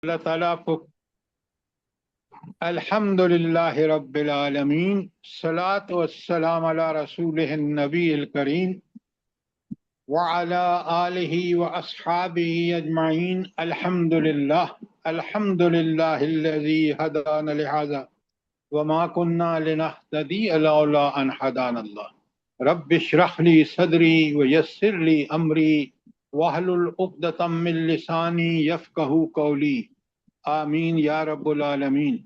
اللہ تعالیٰ آپ کو الحمدللہ رب العالمین صلاۃ والسلام علی رسول النبی الکریم وعلی آلہ واصحابہ اجمعین الحمدللہ الذی ہدانا لہذا وما كنا لنهتدی لولا ان ہدانا اللہ رب اشرح لی صدری ویسر لی امری واحلل عقدۃ من لسانی یفقہوا قولی آمین یا رب العالمین۔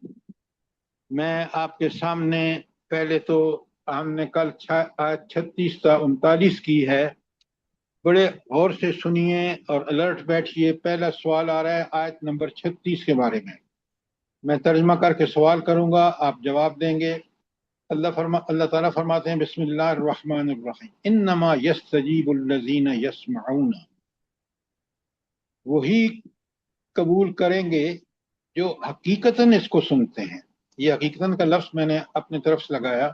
میں آپ کے سامنے پہلے تو ہم نے کل آیت 36 تا 39 کی ہے، بڑے غور سے سنیے اور الرٹ بیٹھیے۔ پہلا سوال آ رہا ہے آیت نمبر 36 کے بارے میں ترجمہ کر کے سوال کروں گا، آپ جواب دیں گے۔ اللہ تعالیٰ فرماتے ہیں بسم اللہ الرحمن الرحیم انما یستجیب الذین یسمعون، وہی قبول کریں گے جو حقیقتاً اس کو سنتے ہیں۔ یہ حقیقتاً کا لفظ میں نے اپنے طرف سے لگایا۔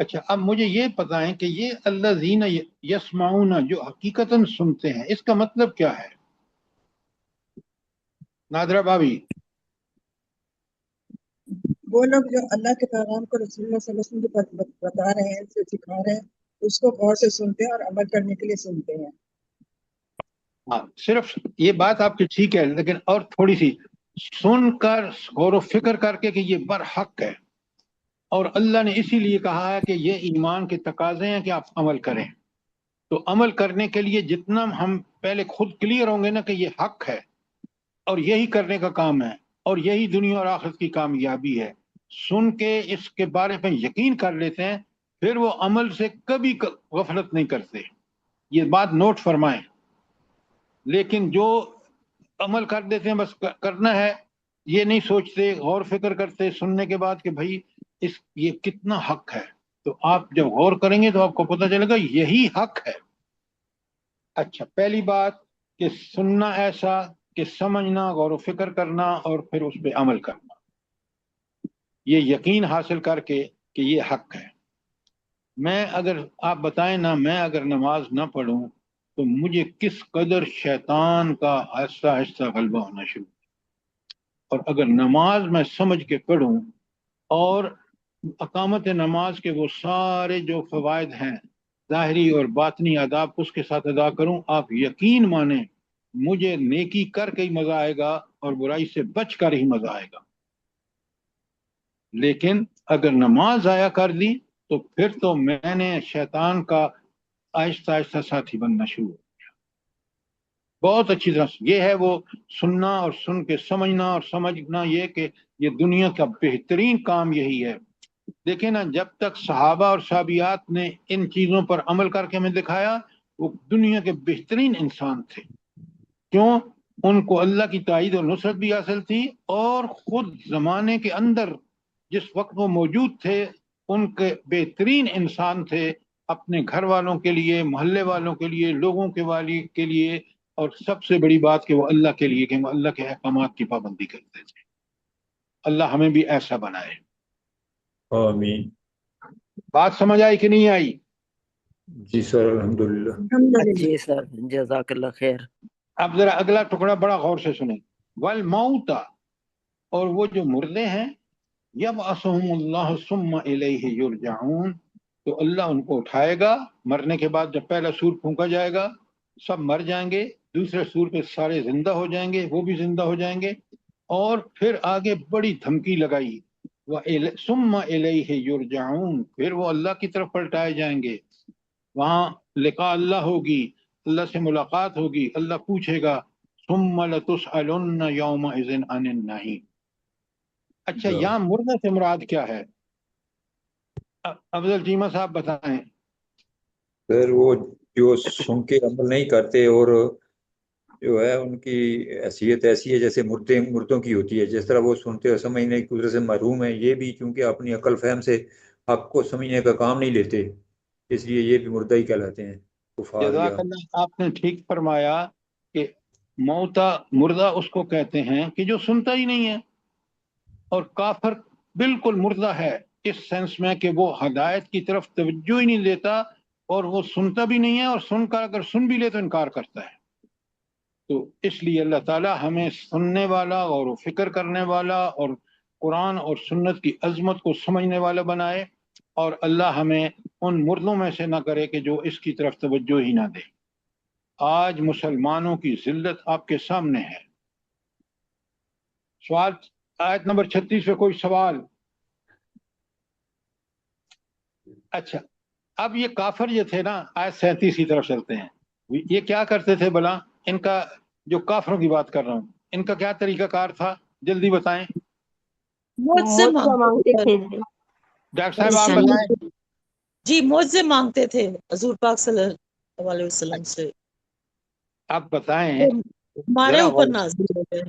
اچھا، اب مجھے یہ بتائیں کہ یہ الذین یسمعون جو حقیقتاً سنتے ہیں، اس کا مطلب کیا ہے؟ نادرہ بھابی۔ وہ لوگ جو اللہ کے پیغام کو رسول اللہ صلی اللہ علیہ وسلم کو بتا رہے ہیں، اسے سکھا رہے ہیں، اس کو غور سے سنتے ہیں اور عمل کرنے کے لیے سنتے ہیں۔ ہاں، صرف یہ بات آپ کی ٹھیک ہے، لیکن اور تھوڑی سی سن کر غور و فکر کر کے کہ یہ برحق ہے، اور اللہ نے اسی لیے کہا ہے کہ یہ ایمان کے تقاضے ہیں کہ آپ عمل کریں۔ تو عمل کرنے کے لیے جتنا ہم پہلے خود کلیئر ہوں گے نا کہ یہ حق ہے اور یہی کرنے کا کام ہے اور یہی دنیا اور آخرت کی کامیابی ہے، سن کے اس کے بارے میں یقین کر لیتے ہیں، پھر وہ عمل سے کبھی غفلت نہیں کرتے۔ یہ بات نوٹ فرمائیں۔ لیکن جو عمل کر دیتے ہیں بس کرنا ہے، یہ نہیں سوچتے، غور فکر کرتے سننے کے بعد کہ بھائی یہ کتنا حق ہے، تو آپ جب غور کریں گے تو آپ کو پتہ چلے گا یہی حق ہے۔ اچھا، پہلی بات کہ سننا ایسا کہ سمجھنا، غور و فکر کرنا اور پھر اس پہ عمل کرنا، یہ یقین حاصل کر کے کہ یہ حق ہے۔ میں اگر آپ بتائیں نا، میں اگر نماز نہ پڑھوں تو مجھے کس قدر شیطان کا آہستہ آہستہ غلبہ ہونا شروع، اور اگر نماز میں سمجھ کے پڑھوں اور اقامت نماز کے وہ سارے جو فوائد ہیں ظاہری اور باطنی آداب اس کے ساتھ ادا کروں، آپ یقین مانیں مجھے نیکی کر کے ہی مزہ آئے گا اور برائی سے بچ کر ہی مزہ آئے گا۔ لیکن اگر نماز ضائع کر دی تو پھر تو میں نے شیطان کا آہستہ آہستہ ساتھی بننا شروع ہو گیا۔ بہت اچھی طرح یہ ہے وہ سننا اور سن کے سمجھنا، اور سمجھنا یہ کہ یہ دنیا کا بہترین کام یہی ہے۔ دیکھیں نا، جب تک صحابہ اور صحابیات نے ان چیزوں پر عمل کر کے ہمیں دکھایا، وہ دنیا کے بہترین انسان تھے۔ کیوں؟ ان کو اللہ کی تائید اور نصرت بھی حاصل تھی، اور خود زمانے کے اندر جس وقت وہ موجود تھے ان کے بہترین انسان تھے، اپنے گھر والوں کے لیے، محلے والوں کے لیے، لوگوں کے لیے، اور سب سے بڑی بات کہ وہ اللہ کے لیے، کہ وہ اللہ کے احکامات کی پابندی کرتے تھے۔ اللہ ہمیں بھی ایسا بنائے، آمین۔ بات سمجھ آئی کہ نہیں آئی؟ جی سر، الحمدللہ۔ الحمدللہ۔ جی سر، جزاک اللہ خیر۔ اب ذرا اگلا ٹکڑا بڑا غور سے سنیں۔ والموتا، اور وہ جو مردے ہیں، یبعثہم اللہ ثم الیہ یرجعون، تو اللہ ان کو اٹھائے گا مرنے کے بعد۔ جب پہلا سور پھونکا جائے گا سب مر جائیں گے، دوسرے سور پہ سارے زندہ ہو جائیں گے، وہ بھی زندہ ہو جائیں گے، اور پھر آگے بڑی دھمکی لگائی، ثم الیہ یرجعون، پھر وہ اللہ کی طرف پلٹائے جائیں گے، وہاں لقاء اللہ ہوگی، اللہ سے ملاقات ہوگی، اللہ پوچھے گا ثم لتسألن یومئذ عن النعیم۔ اچھا، یہاں مردہ سے مراد کیا ہے؟ افضل چیمہ صاحب بتائیں۔ سر وہ جو سن کے عمل نہیں کرتے، اور جو ہے ان کی حیثیت ایسی ہے جیسے مردوں کی ہوتی ہے، جس طرح وہ سنتے اور سمجھنے کی قدرت سے محروم ہیں، یہ بھی چونکہ اپنی عقل فہم سے حق کو سمجھنے کا کام نہیں لیتے، اس لیے یہ بھی مردہ ہی کہلاتے ہیں، کفار یا۔ جزاک اللہ، آپ نے ٹھیک فرمایا کہ موتا، مردہ اس کو کہتے ہیں کہ جو سنتا ہی نہیں ہے، اور کافر بالکل مردہ ہے اس سینس میں کہ وہ ہدایت کی طرف توجہ ہی نہیں دیتا، اور وہ سنتا بھی نہیں ہے، اور سن کر اگر سن بھی لے تو انکار کرتا ہے۔ تو اس لیے اللہ تعالیٰ ہمیں سننے والا اور فکر کرنے والا اور قرآن اور سنت کی عظمت کو سمجھنے والا بنائے، اور اللہ ہمیں ان مردوں میں سے نہ کرے کہ جو اس کی طرف توجہ ہی نہ دے۔ آج مسلمانوں کی ذلت آپ کے سامنے ہے۔ سوال آیت نمبر 36 پہ کوئی سوال؟ اچھا، اب یہ کافر یہ تھے نا، آیت 37 کی طرف چلتے ہیں۔ یہ کیا کرتے تھے بلا؟ ان کا جو کافروں کی بات کر رہا ہوں، ان کا کیا طریقہ کار تھا؟ جلدی بتائیں معجزے مانگتے تھے ڈاکٹر صاحب، آپ بتائیں۔ جی، معجزے مانگتے تھے حضور پاک صلی اللہ علیہ وسلم سے، آپ بتائیں، ہمارے ذرا اوپر غور نازل ہوئے۔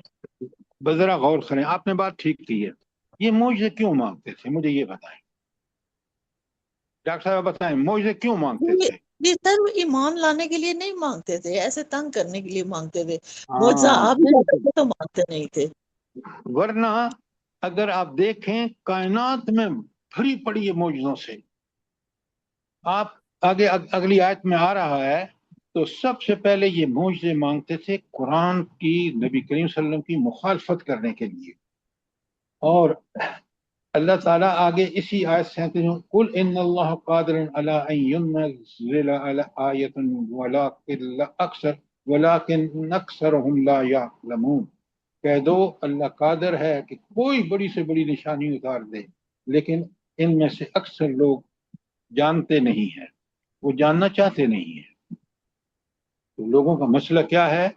ذرا غور کریں، آپ نے بات ٹھیک کی ہے۔ یہ معجزے کیوں مانگتے تھے؟ مجھے یہ بتائیں ڈاکٹر صاحب، بتائیں معجزے کیوں مانگتے تھے؟ جی سر، وہ ایمان لانے کے لیے نہیں مانگتے تھے، ایسے تنگ کرنے کے لیے مانگتے تھے۔ معجزہ ہاں، آپ بالکل۔ تو مانگتے نہیں تھے۔ ورنہ اگر آپ دیکھیں کائنات میں بھری پڑی ہے معجزوں سے۔ آپ آگے اگلی آیت میں آ رہا ہے، تو سب سے پہلے یہ معجزے مانگتے تھے قرآن کی، نبی کریم صلی اللہ علیہ وسلم کی مخالفت کرنے کے لیے۔ اور اللہ تعالیٰ آگے اسی آیت سے قل ان اللہ قادر علی ان ينزل آیۃ ولکن اکثرهم لا یعلمون، کہہ دو اللہ قادر ہے کہ کوئی بڑی سے بڑی نشانی اتار دے، لیکن ان میں سے اکثر لوگ جانتے نہیں ہیں، وہ جاننا چاہتے نہیں ہیں۔ تو لوگوں کا مسئلہ کیا ہے؟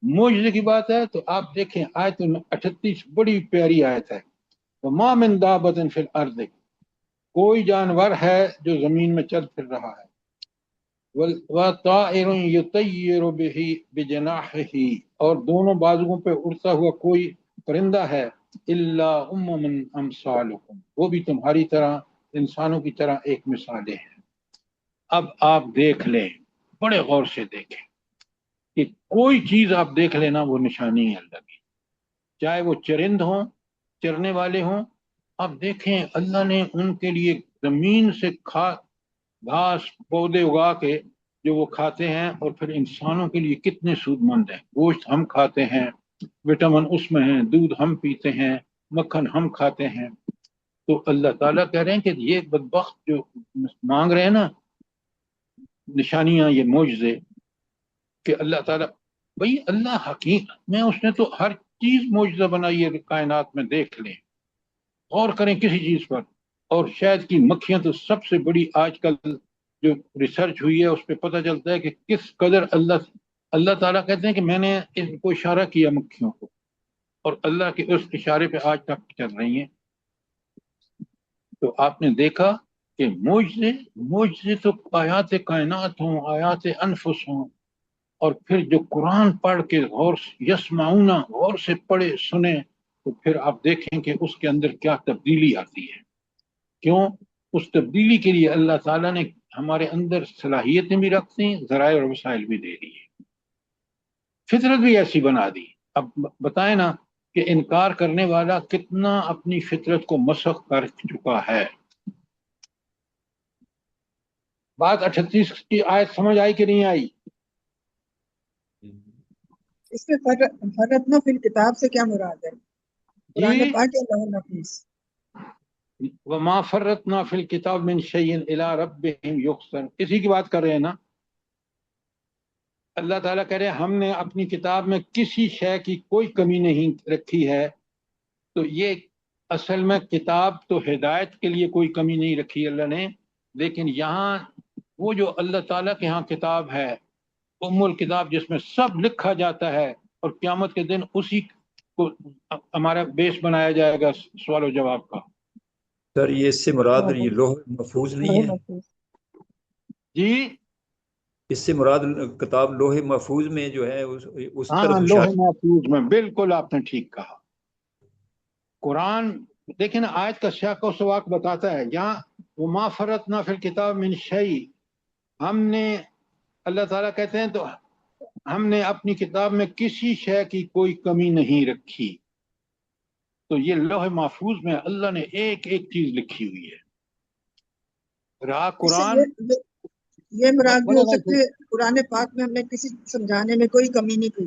معجزے کی بات ہے تو آپ دیکھیں آیت 38 بڑی پیاری آیت ہے، وَمَا مِن دَابَّةٍ فِي الْأَرْضِ، کوئی جانور ہے جو زمین میں چل پھر رہا ہے، وَطَائِرٌ يُطَيِّرُ بِهِ بِجَنَاحِهِ، اور دونوں بازوؤں پہ اڑتا ہوا کوئی پرندہ ہے، إِلَّا أُمَمٌ أَمْثَالُكُمْ، وہ بھی تمہاری طرح، انسانوں کی طرح ایک مثالیں ہیں۔ اب آپ دیکھ لیں، بڑے غور سے دیکھیں کہ کوئی چیز آپ دیکھ لینا وہ نشانی ہے اللہ کی، چاہے وہ چرند ہوں، چرنے والے ہوں۔ اب دیکھیں اللہ نے ان کے لیے زمین سے گھاس پودے اگا کے جو وہ کھاتے ہیں، اور پھر انسانوں کے لیے کتنے سود مند ہیں۔ گوشت ہم کھاتے ہیں، وٹامن اس میں ہیں، دودھ ہم پیتے ہیں، مکھن ہم کھاتے ہیں۔ تو اللہ تعالیٰ کہہ رہے ہیں کہ یہ بدبخت جو مانگ رہے ہیں نا نشانیاں، یہ معجزے، کہ اللہ تعالیٰ، بھئی اللہ حکیم میں، اس نے تو ہر چیز معجزہ بنائی ہے کائنات میں، دیکھ لیں، غور کریں کسی چیز پر۔ اور شاید کی مکھیاں تو سب سے بڑی آج کل جو ریسرچ ہوئی ہے اس پہ پتہ چلتا ہے کہ کس قدر اللہ تعالیٰ کہتے ہیں کہ میں نے ان کو اشارہ کیا مکھیوں کو، اور اللہ کے اس اشارے پہ آج تک چل رہی ہیں۔ تو آپ نے دیکھا کہ معجزے تو آیات کائنات ہوں، آیات انفس ہوں، اور پھر جو قرآن پڑھ کے غور یسمعون، غور سے پڑھے سنیں، تو پھر آپ دیکھیں کہ اس کے اندر کیا تبدیلی آتی ہے۔ کیوں؟ اس تبدیلی کے لیے اللہ تعالیٰ نے ہمارے اندر صلاحیتیں بھی رکھتی ہیں، ذرائع اور وسائل بھی دے دی ہے، فطرت بھی ایسی بنا دی۔ اب بتائیں نا کہ انکار کرنے والا کتنا اپنی فطرت کو مسخ کر چکا ہے۔ بات 38 کی آیت سمجھ آئی کہ نہیں آئی؟ اس میں فرتنا فی الکتاب سے کیا مراد ہے؟ قرآن جی، پاک یا لوح محفوظ؟ وما فرطنا فی الکتاب من شیء الی ربہم یحشرون، اسی کی بات کر رہے ہیں نا۔ اللہ تعالیٰ کہہ رہے ہیں ہم نے اپنی کتاب میں کسی شے کی کوئی کمی نہیں رکھی ہے۔ تو یہ اصل میں کتاب تو ہدایت کے لیے کوئی کمی نہیں رکھی اللہ نے، لیکن یہاں وہ جو اللہ تعالیٰ کے ہاں کتاب ہے، ام الکتاب، جس میں سب لکھا جاتا ہے، اور قیامت کے دن اسی کو ہمارا بیس بنایا جائے گا سوال و جواب کا۔ سر یہ اس سے مراد یہ لوح محفوظ نہیں ہے؟ جی اس سے مراد کتاب لوح محفوظ میں جو ہے اس طرف ہاں، لوح اشارہ۔ محفوظ میں، بالکل آپ نے ٹھیک کہا۔ قرآن دیکھیں نا، آیت کا سیاق و سواق بتاتا ہے، یہاں وما فرطنا فی الکتاب من شیء، ہم نے، اللہ تعالیٰ کہتے ہیں تو ہم نے اپنی کتاب میں کسی شے کی کوئی کمی نہیں رکھی۔ تو یہ لوح محفوظ میں اللہ نے ایک ایک چیز لکھی ہوئی ہے۔ رہا اس سے قرآن، یہ مراد بھی ہو سکتی ہے قرآن پاک میں ہم نے کسی سمجھانے میں کوئی کمی نہیں کی۔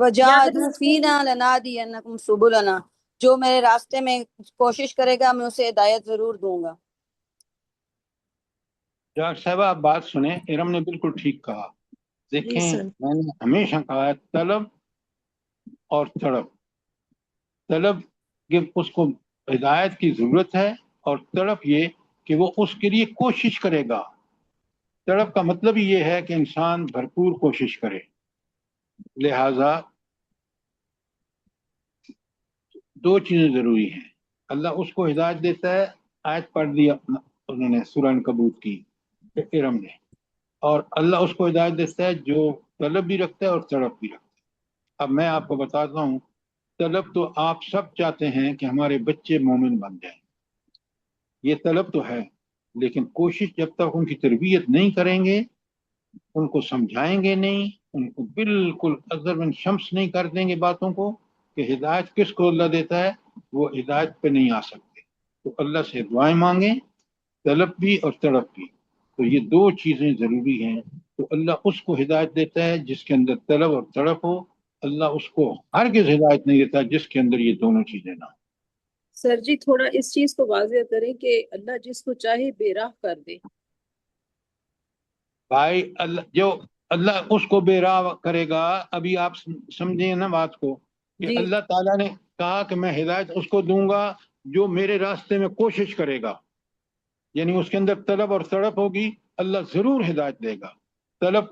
وجاہدوا فینا لنہدینکم سبلنا، جو میرے راستے میں کوشش کرے گا میں اسے ہدایت ضرور دوں گا۔ ڈاکٹر صاحبہ آپ بات سنیں، ارم نے بالکل ٹھیک کہا۔ جی دیکھیں سر، میں نے ہمیشہ کہا ہے طلب اور تڑپ، طلب کہ اس کو ہدایت کی ضرورت ہے، اور تڑپ یہ کہ وہ اس کے لیے کوشش کرے گا۔ تڑپ کا مطلب یہ ہے کہ انسان بھرپور کوشش کرے، لہذا دو چیزیں ضروری ہیں۔ اللہ اس کو ہدایت دیتا ہے، آیت پڑھ دی انہوں نے سورہ عنکبوت کی ارم نے، اور اللہ اس کو ہدایت دیتا ہے جو طلب بھی رکھتا ہے اور تڑپ بھی رکھتا ہے۔ اب میں آپ کو بتاتا ہوں، طلب تو آپ سب چاہتے ہیں کہ ہمارے بچے مومن بن جائیں، یہ طلب تو ہے، لیکن کوشش جب تک ان کی تربیت نہیں کریں گے، ان کو سمجھائیں گے نہیں، ان کو بالکل اذر من شمس نہیں کر دیں گے باتوں کو کہ ہدایت کس کو اللہ دیتا ہے، وہ ہدایت پہ نہیں آ سکتے۔ تو اللہ سے دعائیں مانگیں، طلب بھی اور تڑپ بھی، تو یہ دو چیزیں ضروری ہیں۔ تو اللہ اس کو ہدایت دیتا ہے جس کے اندر طلب اور تڑپ ہو، اللہ اس کو ہرگز ہدایت نہیں دیتا جس کے اندر یہ دونوں چیزیں نہ ہوں۔ سر جی تھوڑا اس چیز کو واضح کریں کہ اللہ جس کو چاہے بے راہ کر دے۔ بھائی اللہ اس کو بے راہ کرے گا۔ ابھی آپ سمجھیں نا بات کو کہ جی اللہ تعالیٰ نے کہا کہ میں ہدایت اس کو دوں گا جو میرے راستے میں کوشش کرے گا، یعنی اس کے اندر طلب اور تڑپ ہوگی، اللہ ضرور ہدایت دے گا۔ طلب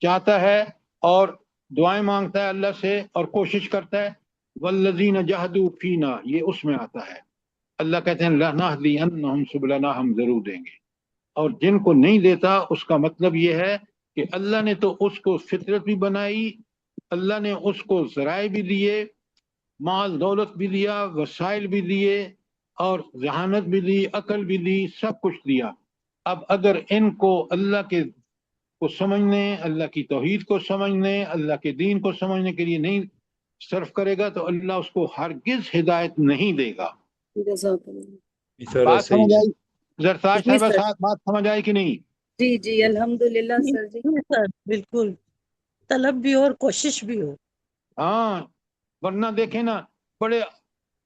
چاہتا ہے اور دعائیں مانگتا ہے اللہ سے اور کوشش کرتا ہے، والذین جاہدوا فینا، یہ اس میں آتا ہے۔ اللہ کہتے ہیں لنہدینہم سبلنا، ہم ضرور دیں گے۔ اور جن کو نہیں دیتا اس کا مطلب یہ ہے کہ اللہ نے تو اس کو فطرت بھی بنائی، اللہ نے اس کو ذرائع بھی دیے، مال دولت بھی دیا، وسائل بھی دیے، اور ذہانت بھی دی، عقل بھی دی، سب کچھ دیا۔ اب اگر ان کو اللہ کے کو سمجھنے، اللہ کی توحید کو سمجھنے، اللہ کے دین کو سمجھنے کے لیے نہیں صرف کرے گا تو اللہ اس کو ہرگز ہدایت نہیں دے گا۔ جزاک اللہ۔ اشارہ بات صحیح سمجھ ہے۔ آئی؟ زرتاج جی صاحبہ سر، ساتھ بات سمجھ آئی کہ نہیں؟ جی جی الحمدللہ سر جی۔ جی سر، بالکل، طلب بھی ہو اور کوشش بھی ہو۔ ہاں، ورنہ دیکھیں نا، بڑے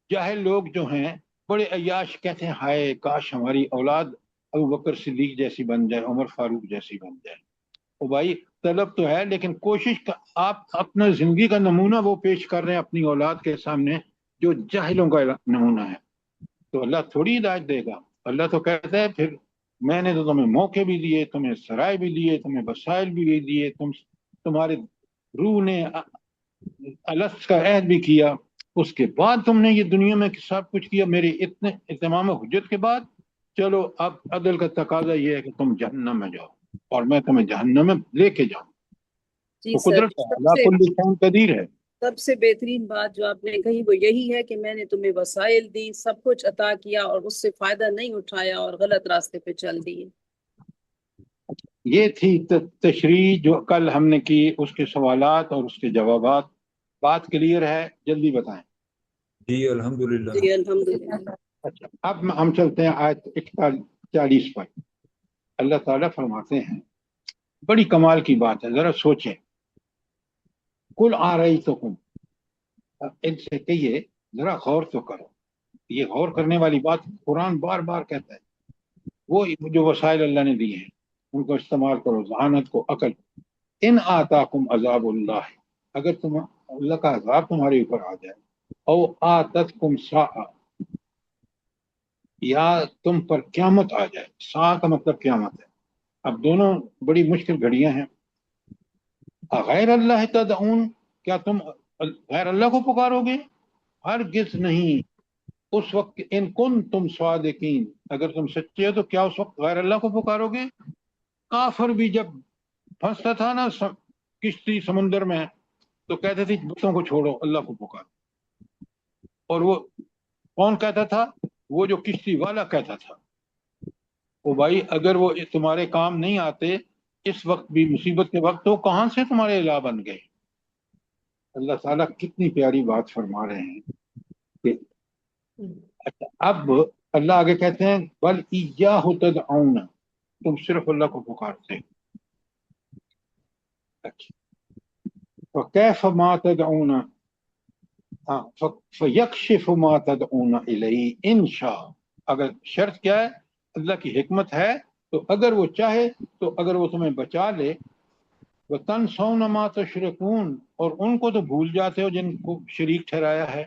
جاہل لوگ جو ہیں، بڑے عیاش، کہتے ہیں ہائے کاش ہماری اولاد ابو بکر صدیق جیسی بن جائے، عمر فاروق جیسی بن جائے۔ او بھائی طلب تو ہے، لیکن کوشش کا آپ اپنا زندگی کا نمونہ وہ پیش کر رہے ہیں اپنی اولاد کے سامنے جو جاہلوں کا نمونہ ہے، تو اللہ تھوڑی ہدایت دے گا۔ اللہ تو کہتا ہے پھر میں نے تو تمہیں موقع بھی دیے، تمہیں سرائے بھی دیے، تمہیں وسائل بھی دیے، تمہارے روح نے الست کا عہد بھی کیا، اس کے بعد تم نے یہ دنیا میں سب کچھ کیا میرے اتنے اتمام حجت کے بعد، چلو اب عدل کا تقاضا یہ ہے کہ تم جہنم میں جاؤ اور میں تمہیں جہنم میں لے کے جاؤں۔ جی تو سر، قدرت ہے، اللہ کل شیء قدیر ہے۔ سب سے بہترین بات جو آپ نے کہی وہ یہی ہے کہ میں نے تمہیں وسائل دی، سب کچھ عطا کیا اور اس سے فائدہ نہیں اٹھایا اور غلط راستے پہ چل دیے۔ یہ تھی تشریح جو کل ہم نے کی، اس کے سوالات اور اس کے جوابات۔ بات کلیئر ہے؟ جلدی بتائیں۔ جی الحمدللہ۔ جی الحمدللہ۔ اچھا، اب ہم چلتے ہیں آیت 41 پر۔ اللہ تعالیٰ فرماتے ہیں، بڑی کمال کی بات ہے، ذرا سوچیں۔ کل آ رہی تو ان سے کہیے ذرا غور تو کرو، یہ غور کرنے والی بات قرآن بار بار کہتا ہے۔ وہ جو وسائل اللہ نے دیے ہیں ان کو استعمال کرو، ذہانت کو، عقل کو۔ ان آتاکم عذاب اللہ، اگر تم اللہ کا عذاب تمہارے اوپر آ جائے، او آتتکم ساء، یا تم پر قیامت آ جائے، ساء کا مطلب قیامت ہے۔ اب دونوں بڑی مشکل گھڑیاں ہیں۔ غیر اللہ تدعون، کیا تم غیر اللہ کو پکارو گے؟ ہرگز نہیں۔ اس وقت ان کن تم صادقین، اگر تم سچے ہو تو کیا اس وقت غیر اللہ کو پکارو گے؟ کافر بھی جب پھنستا تھا نا کشتی سمندر میں تو کہتے تھے بتوں کو چھوڑو، اللہ کو پکارو۔ اور وہ کون کہتا تھا؟ وہ جو کشتی والا کہتا تھا۔ وہ بھائی اگر وہ تمہارے کام نہیں آتے اس وقت بھی، مصیبت کے وقت، تو کہاں سے تمہارے الہ بن گئے؟ اللہ تعالیٰ کتنی پیاری بات فرما رہے ہیں کہ اچھا، اب اللہ آگے کہتے ہیں بل ایاہ تدعون، تم صرف اللہ کو پکارتے۔ فكيف ما تدعون فيكشف ما تدعون إليه إن شاء. اگر شرط کیا ہے؟ اللہ کی حکمت ہے تو اگر وہ چاہے تو اگر وہ تمہیں بچا لے. وَتَنْسَوْنَ مَا تُشْرِكُونَ، اور ان کو تو بھول جاتے ہو جن کو شریک ٹھہرایا ہے.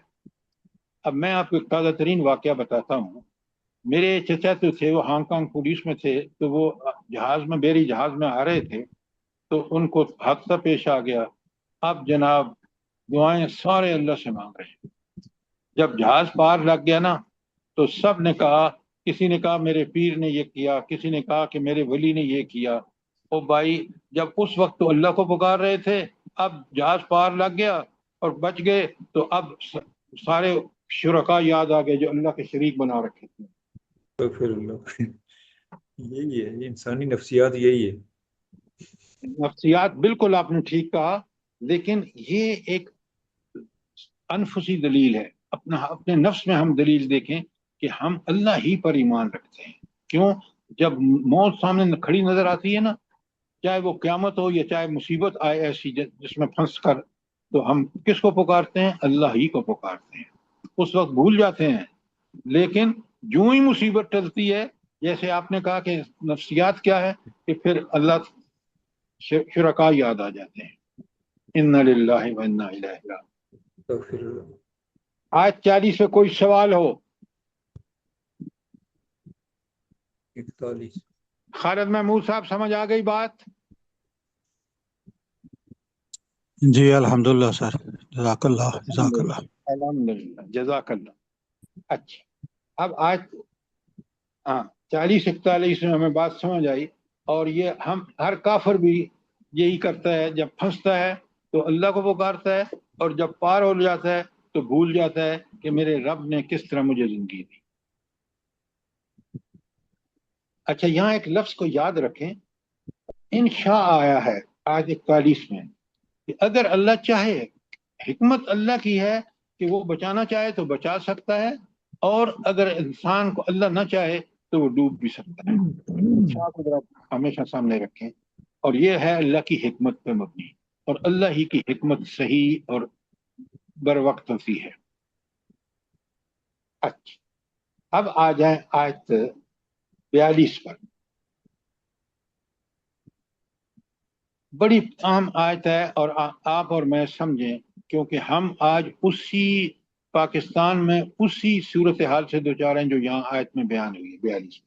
اب میں آپ کو ایک تازہ ترین واقعہ بتاتا ہوں. میرے چچا تو تھے، وہ ہانگ کانگ پولیس میں تھے، تو وہ جہاز میں بیری جہاز میں آ رہے تھے تو ان کو حادثہ پیش آ گیا. اب جناب دعائیں سارے اللہ سے مانگ رہے ہیں. جب جہاز پار لگ گیا نا تو سب نے کہا، کسی نے کہا میرے پیر نے یہ کیا، کسی نے کہا کہ میرے ولی نے یہ کیا. او بھائی، جب اس وقت تو اللہ کو پکار رہے تھے، اب جہاز پار لگ گیا اور بچ گئے تو اب سارے شرکا یاد آ گئے جو اللہ کے شریک بنا رکھے تھے. تو پھر یہی ہے انسانی نفسیات، یہی ہے. نفسیات بالکل آپ نے ٹھیک کہا، لیکن یہ ایک انفسی دلیل ہے. اپنے نفس میں ہم دلیل دیکھیں کہ ہم اللہ ہی پر ایمان رکھتے ہیں. کیوں؟ جب موت سامنے کھڑی نظر آتی ہے نا، چاہے وہ قیامت ہو یا چاہے مصیبت آئے ایسی جس میں پھنس کر، تو ہم کس کو پکارتے ہیں؟ اللہ ہی کو پکارتے ہیں. اس وقت بھول جاتے ہیں، لیکن جو ہی مصیبت ٹلتی ہے، جیسے آپ نے کہا کہ نفسیات کیا ہے، کہ پھر اللہ شرکا یاد آ جاتے ہیں. انا للہ و انا الیہ راجعون. تو پھر آیت 40 میں کوئی سوال ہو؟ 41. خالد محمود صاحب سمجھ آ گئی بات؟ جی الحمدللہ سر، جزاک اللہ جزاک اللہ. الحمدللہ جزاک اللہ. اچھا، اب آیت 40-41 میں ہمیں بات سمجھ آئی. اور یہ ہم ہر کافر بھی یہی کرتا ہے، جب پھنستا ہے تو اللہ کو پکارتا ہے، اور جب پار ہو جاتا ہے تو بھول جاتا ہے کہ میرے رب نے کس طرح مجھے زندگی دی. اچھا، یہاں ایک لفظ کو یاد رکھیں، انشاء آیا ہے آیت 41 میں، کہ اگر اللہ چاہے. حکمت اللہ کی ہے کہ وہ بچانا چاہے تو بچا سکتا ہے، اور اگر انسان کو اللہ نہ چاہے تو وہ ڈوب بھی سکتا ہے. انشاء کو ذرا ہمیشہ سامنے رکھیں، اور یہ ہے اللہ کی حکمت پہ مبنی، اور اللہ ہی کی حکمت صحیح اور بر وقت ہوتی ہے. اچھا، اب آ جائیں آیت 42 پر. بڑی عام آیت ہے، اور آپ اور میں سمجھیں، کیونکہ ہم آج اسی پاکستان میں اسی صورتحال سے دوچار ہیں جو یہاں آیت میں بیان ہوئی ہے 42.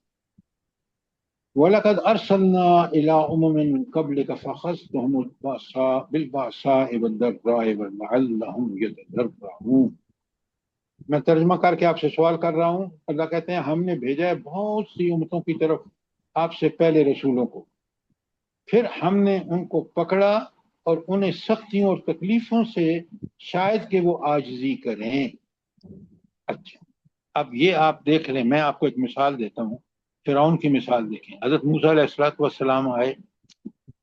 وَلَقَدْ أَرْسَلْنَا إِلَىٰ أُمَمٍ مِّن قَبْلِكَ فَأَخَذْنَاهُم بِالْبَأْسَاءِ وَالضَّرَّاءِ لَعَلَّهُمْ يَتَضَرَّعُونَ. میں ترجمہ کر کے آپ سے سوال کر رہا ہوں. اللہ کہتے ہیں ہم نے بھیجا ہے بہت سی امتوں کی طرف آپ سے پہلے رسولوں کو، پھر ہم نے ان کو پکڑا اور انہیں سختیوں اور تکلیفوں سے، شاید کہ وہ عاجزی کریں. اچھا، اب یہ آپ دیکھ لیں، میں آپ کو ایک مثال دیتا ہوں. فرعون کی مثال دیکھیں. حضرت موسیٰ علیہ السلام آئے،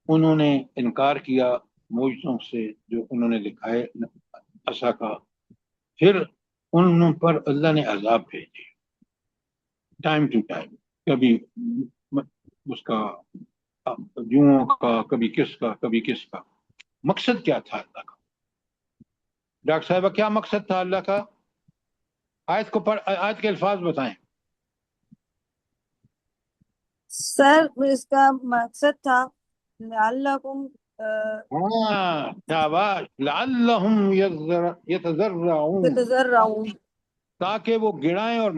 انہوں نے انکار کیا معجزوں سے جو انہوں نے دکھائے عصا کا. پھر ان پر اللہ نے عذاب بھیجے ٹائم ٹو ٹائم، کبھی اس کا جوؤں کا، کبھی کس کا، کبھی کس کا. مقصد کیا تھا اللہ کا؟ ڈاکٹر صاحبہ کیا مقصد تھا اللہ کا؟ آیت کو آیت کے الفاظ بتائیں. سر اس کا مقصد تھا لعلکم شاباش، لعلہم یتضرعون، تتضرعون، تاکہ وہ گڑائیں اور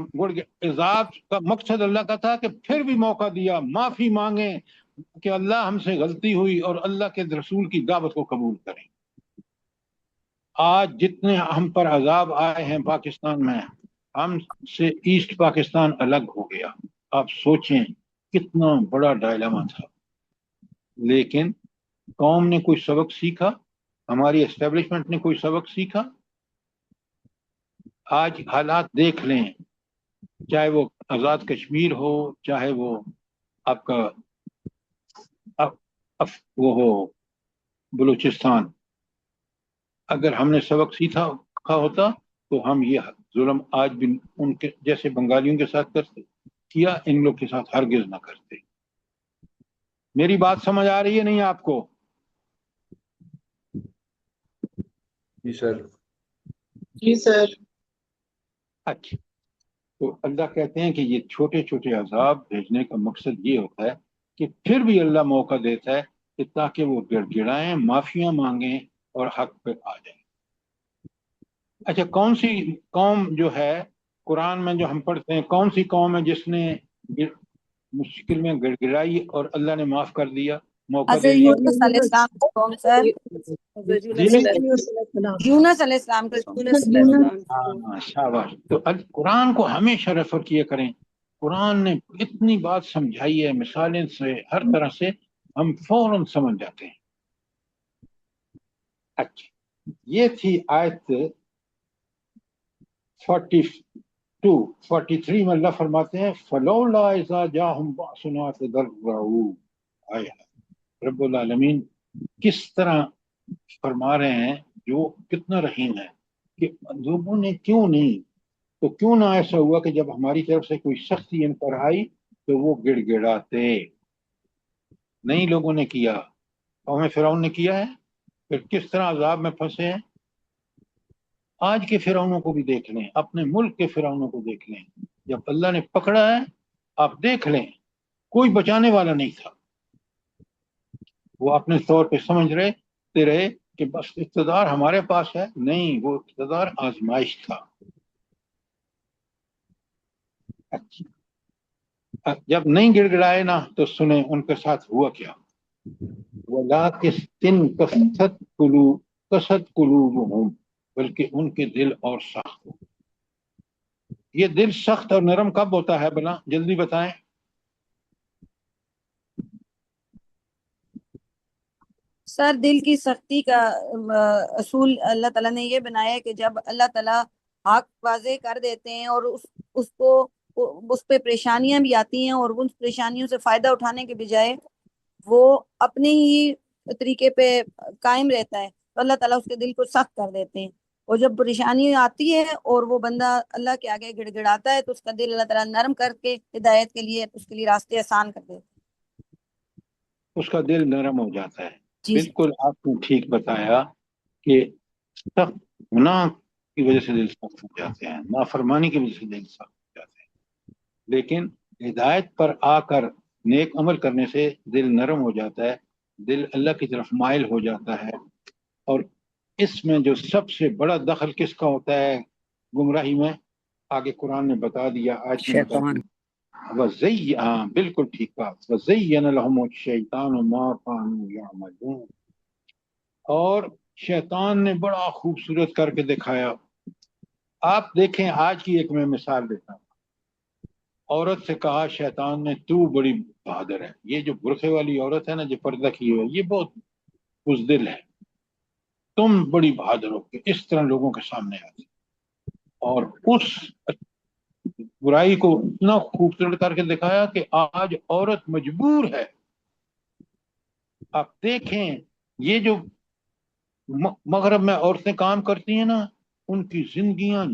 عذاب کا مقصد اللہ کا تھا کہ پھر بھی موقع دیا، معافی مانگیں کہ اللہ ہم سے غلطی ہوئی، اور اللہ کے رسول کی دعوت کو قبول کریں. آج جتنے ہم پر عذاب آئے ہیں پاکستان میں، ہم سے ایسٹ پاکستان الگ ہو گیا. آپ سوچیں کتنا بڑا ڈائلما تھا. لیکن قوم نے کوئی سبق سیکھا؟ ہماری اسٹیبلشمنٹ نے کوئی سبق سیکھا؟ آج حالات دیکھ لیں، چاہے وہ آزاد کشمیر ہو، چاہے وہ آپ کا وہ ہو بلوچستان. اگر ہم نے سبق سیکھا ہوتا تو ہم یہ ظلم آج بھی ان کے جیسے بنگالیوں کے ساتھ کرتے کیا، ان لوگ کے ساتھ ہرگز نہ کرتے. میری بات سمجھ آ رہی ہے نہیں آپ کو؟ جی سر. جی سر. اچھا، تو اللہ کہتے ہیں کہ یہ چھوٹے چھوٹے عذاب بھیجنے کا مقصد یہ ہوتا ہے کہ پھر بھی اللہ موقع دیتا ہے کہ تاکہ وہ گڑ گڑائیں، معافیاں مانگیں اور حق پہ آ جائیں. اچھا، کون سی قوم جو ہے قرآن میں جو ہم پڑھتے ہیں، کون سی قوم ہے جس نے مشکل میں گڑ گڑائی اور اللہ نے معاف کر دیا، موقع دے حضرت دیا؟ یونس علیہ السلام کی قوم سر، حضرت جی، یونس علیہ السلام. یونس علیہ السلام کی قوم. یونس علیہ السلام. ہاں شاباش. تو قرآن کو ہمیشہ ریفر کیا کریں. قرآن نے اتنی بات سمجھائی ہے، مثالیں سے، ہر طرح سے ہم فوراً سمجھ جاتے ہیں. اچھا، یہ تھی آیت 43 میں اللہ فرماتے ہیں فلولا اذا جاءهم بأسنا تضرعوا. رب العالمین کس طرح فرما رہے ہیں، جو کتنا رحیم ہے کہ لوگوں نے کیوں نہیں، تو کیوں نہ ایسا ہوا کہ جب ہماری طرف سے کوئی سختی ان پر آئی تو وہ گڑ گڑاتے. نہیں لوگوں نے کیا، قوم فرعون نے کیا ہے. پھر کس طرح عذاب میں پھنسے ہیں. آج کے فرعونوں کو بھی دیکھ لیں، اپنے ملک کے فرعونوں کو دیکھ لیں. جب اللہ نے پکڑا ہے، آپ دیکھ لیں، کوئی بچانے والا نہیں تھا. وہ اپنے طور پہ سمجھ رہے کہ بس اقتدار ہمارے پاس ہے. نہیں، وہ اقتدار آزمائش تھا. اچھا، جب نہیں گڑ گڑائے نا تو سنیں ان کے ساتھ ہوا کیا. وَلَٰكِنْ قَسَتْ قُلُوبُهُمْ، بلکہ ان کے دل اور سخت ہو. یہ دل سخت اور نرم کب ہوتا ہے بنا، جلدی بتائیں. سر دل کی سختی کا اصول اللہ تعالیٰ نے یہ بنایا ہے کہ جب اللہ تعالیٰ حق واضح کر دیتے ہیں اور اس پہ پریشانیاں بھی آتی ہیں، اور ان پریشانیوں سے فائدہ اٹھانے کے بجائے وہ اپنے ہی طریقے پہ قائم رہتا ہے، تو اللہ تعالیٰ اس کے دل کو سخت کر دیتے ہیں. اور جب پریشانی آتی ہے اور وہ بندہ اللہ کے آگے گڑ گڑاتا ہے تو اس کا دل اللہ تعالیٰ نرم کر کے ہدایت کے لیے اس کے لیے راستے آسان کر دیتے ہیں. اس کا دل نرم ہو جاتا ہے. جی بالکل آپ نے ٹھیک بتایا کہ سخت گناہ کی وجہ سے دل سخت ہو جاتے ہیں، نافرمانی کی وجہ سے دل سخت ہو جاتے ہیں. لیکن ہدایت پر آ کر نیک عمل کرنے سے دل نرم ہو جاتا ہے، دل اللہ کی طرف مائل ہو جاتا ہے. اور اس میں جو سب سے بڑا دخل کس کا ہوتا ہے گمراہی میں، آگے قرآن نے بتا دیا آج کے شیطان. بالکل ٹھیک بات. وَزَيَّنَ لَهُمُ الشَّيْطَانُ مَا كَانُوا يَعْمَلُونَ، اور شیطان نے بڑا خوبصورت کر کے دکھایا. آپ دیکھیں، آج کی ایک میں مثال دیتا ہوں. عورت سے کہا شیطان نے تو بڑی بہادر ہے. یہ جو برقعے والی عورت ہے نا، جو پردہ کی ہوئی ہے، یہ بہت بزدل ہے. تم بڑی بہادر ہو کہ اس طرح لوگوں کے سامنے آتی، اور اس برائی کو اتنا خوبصورت کر کے دکھایا کہ آج عورت مجبور ہے. آپ دیکھیں، یہ جو مغرب میں عورتیں کام کرتی ہیں نا، ان کی زندگیاں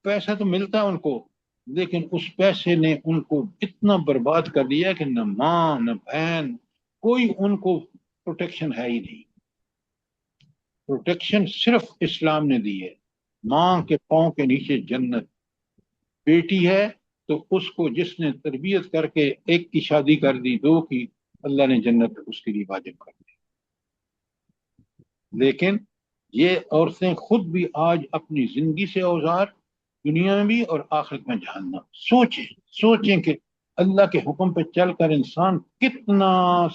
پیسہ تو ملتا ہے ان کو، لیکن اس پیسے نے ان کو اتنا برباد کر دیا کہ نہ ماں نہ بہن، کوئی ان کو پروٹیکشن ہے ہی نہیں. پروٹیکشن صرف اسلام نے دی ہے. ماں کے پاؤں کے نیچے جنت. بیٹی ہے تو اس کو جس نے تربیت کر کے ایک کی شادی کر دی، دو کی، اللہ نے جنت اس کے لیے واجب کر دی. لیکن یہ عورتیں خود بھی آج اپنی زندگی سے اوزار، دنیا میں بھی اور آخرت میں جہنم. سوچیں کہ اللہ کے حکم پہ چل کر انسان کتنا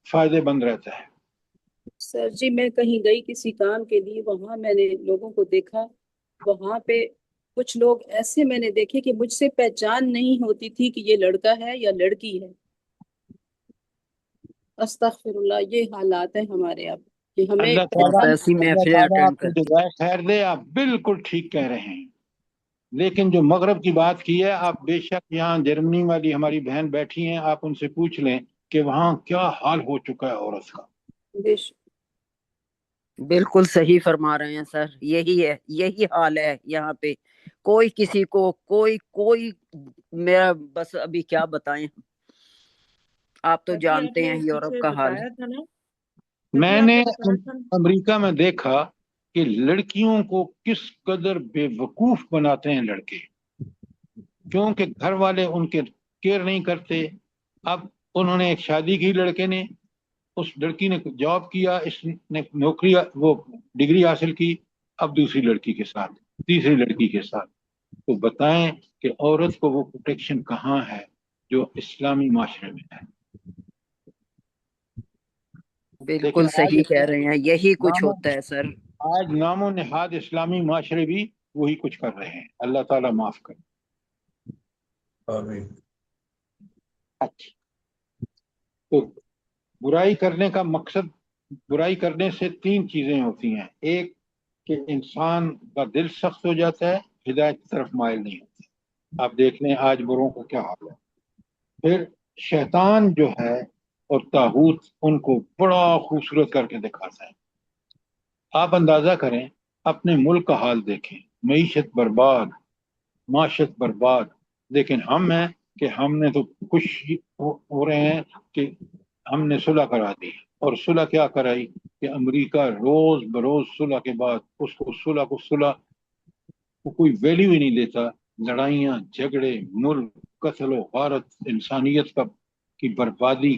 فائدے مند رہتا ہے. سر جی میں کہیں گئی کسی کام کے لیے، وہاں میں نے لوگوں کو دیکھا، وہاں پہ کچھ لوگ ایسے میں نے دیکھے کہ مجھ سے پہچان نہیں ہوتی تھی کہ یہ لڑکا ہے یا لڑکی ہے. استغفر اللہ، یہ حالات ہیں ہمارے اب کہ ہمیں اللہ صرف تعالیٰ ایسی محفلیں آپ اٹینڈ کو کرتی. جزائے خیر دے. آپ بالکل ٹھیک کہہ رہے ہیں. لیکن جو مغرب کی بات کی ہے، آپ بے شک یہاں جرمنی والی ہماری بہن بیٹھی ہیں، آپ ان سے پوچھ لیں کہ وہاں کیا حال ہو چکا ہے عورت کا. بالکل صحیح فرما رہے ہیں سر، یہی حال ہے یہاں پہ. کوئی کسی کو کوئی میرا بس ابھی کیا بتائیں، آپ تو ابھی آپ جانتے نے ہیں یورپ پیچھے کا حال. بتایا تھا نا میں نے امریکہ میں دیکھا کہ لڑکیوں کو کس قدر بے وقوف بناتے ہیں لڑکے، کیونکہ گھر والے ان کے کیئر نہیں کرتے. اب انہوں نے ایک شادی کی لڑکے نے، اس لڑکی نے جاب کیا، اس نے نوکری وہ ڈگری حاصل کی، اب دوسری لڑکی کے ساتھ، تیسری لڑکی کے ساتھ. تو بتائیں کہ عورت کو وہ پروٹیکشن کہاں ہے جو اسلامی معاشرے میں ہے؟ بالکل صحیح کہہ رہے ہیں، یہی کچھ ہوتا ہے سر. آج نام و نہاد اسلامی معاشرے بھی وہی کچھ کر رہے ہیں. اللہ تعالیٰ معاف کرے. آمین. اچھا، تو برائی کرنے کا مقصد، برائی کرنے سے تین چیزیں ہوتی ہیں. ایک کہ انسان کا دل سخت ہو جاتا ہے، ہدایت کی طرف مائل نہیں ہوتا. آپ دیکھ لیں آج بروں کا کیا حال ہے. پھر شیطان جو ہے اور طاغوت ان کو بڑا خوبصورت کر کے دکھاتا ہے. آپ اندازہ کریں، اپنے ملک کا حال دیکھیں، معیشت برباد، معاشت برباد. لیکن ہم ہیں کہ ہم نے تو خوش ہو رہے ہیں کہ ہم نے صلح کرا دی. اور صلح کیا کرائی کہ امریکہ روز بروز صلح کے بعد اس کو صلح کو کوئی ویلیو ہی نہیں دیتا. لڑائیاں، جھگڑے، ملک، قتل و غارت، انسانیت کی بربادی،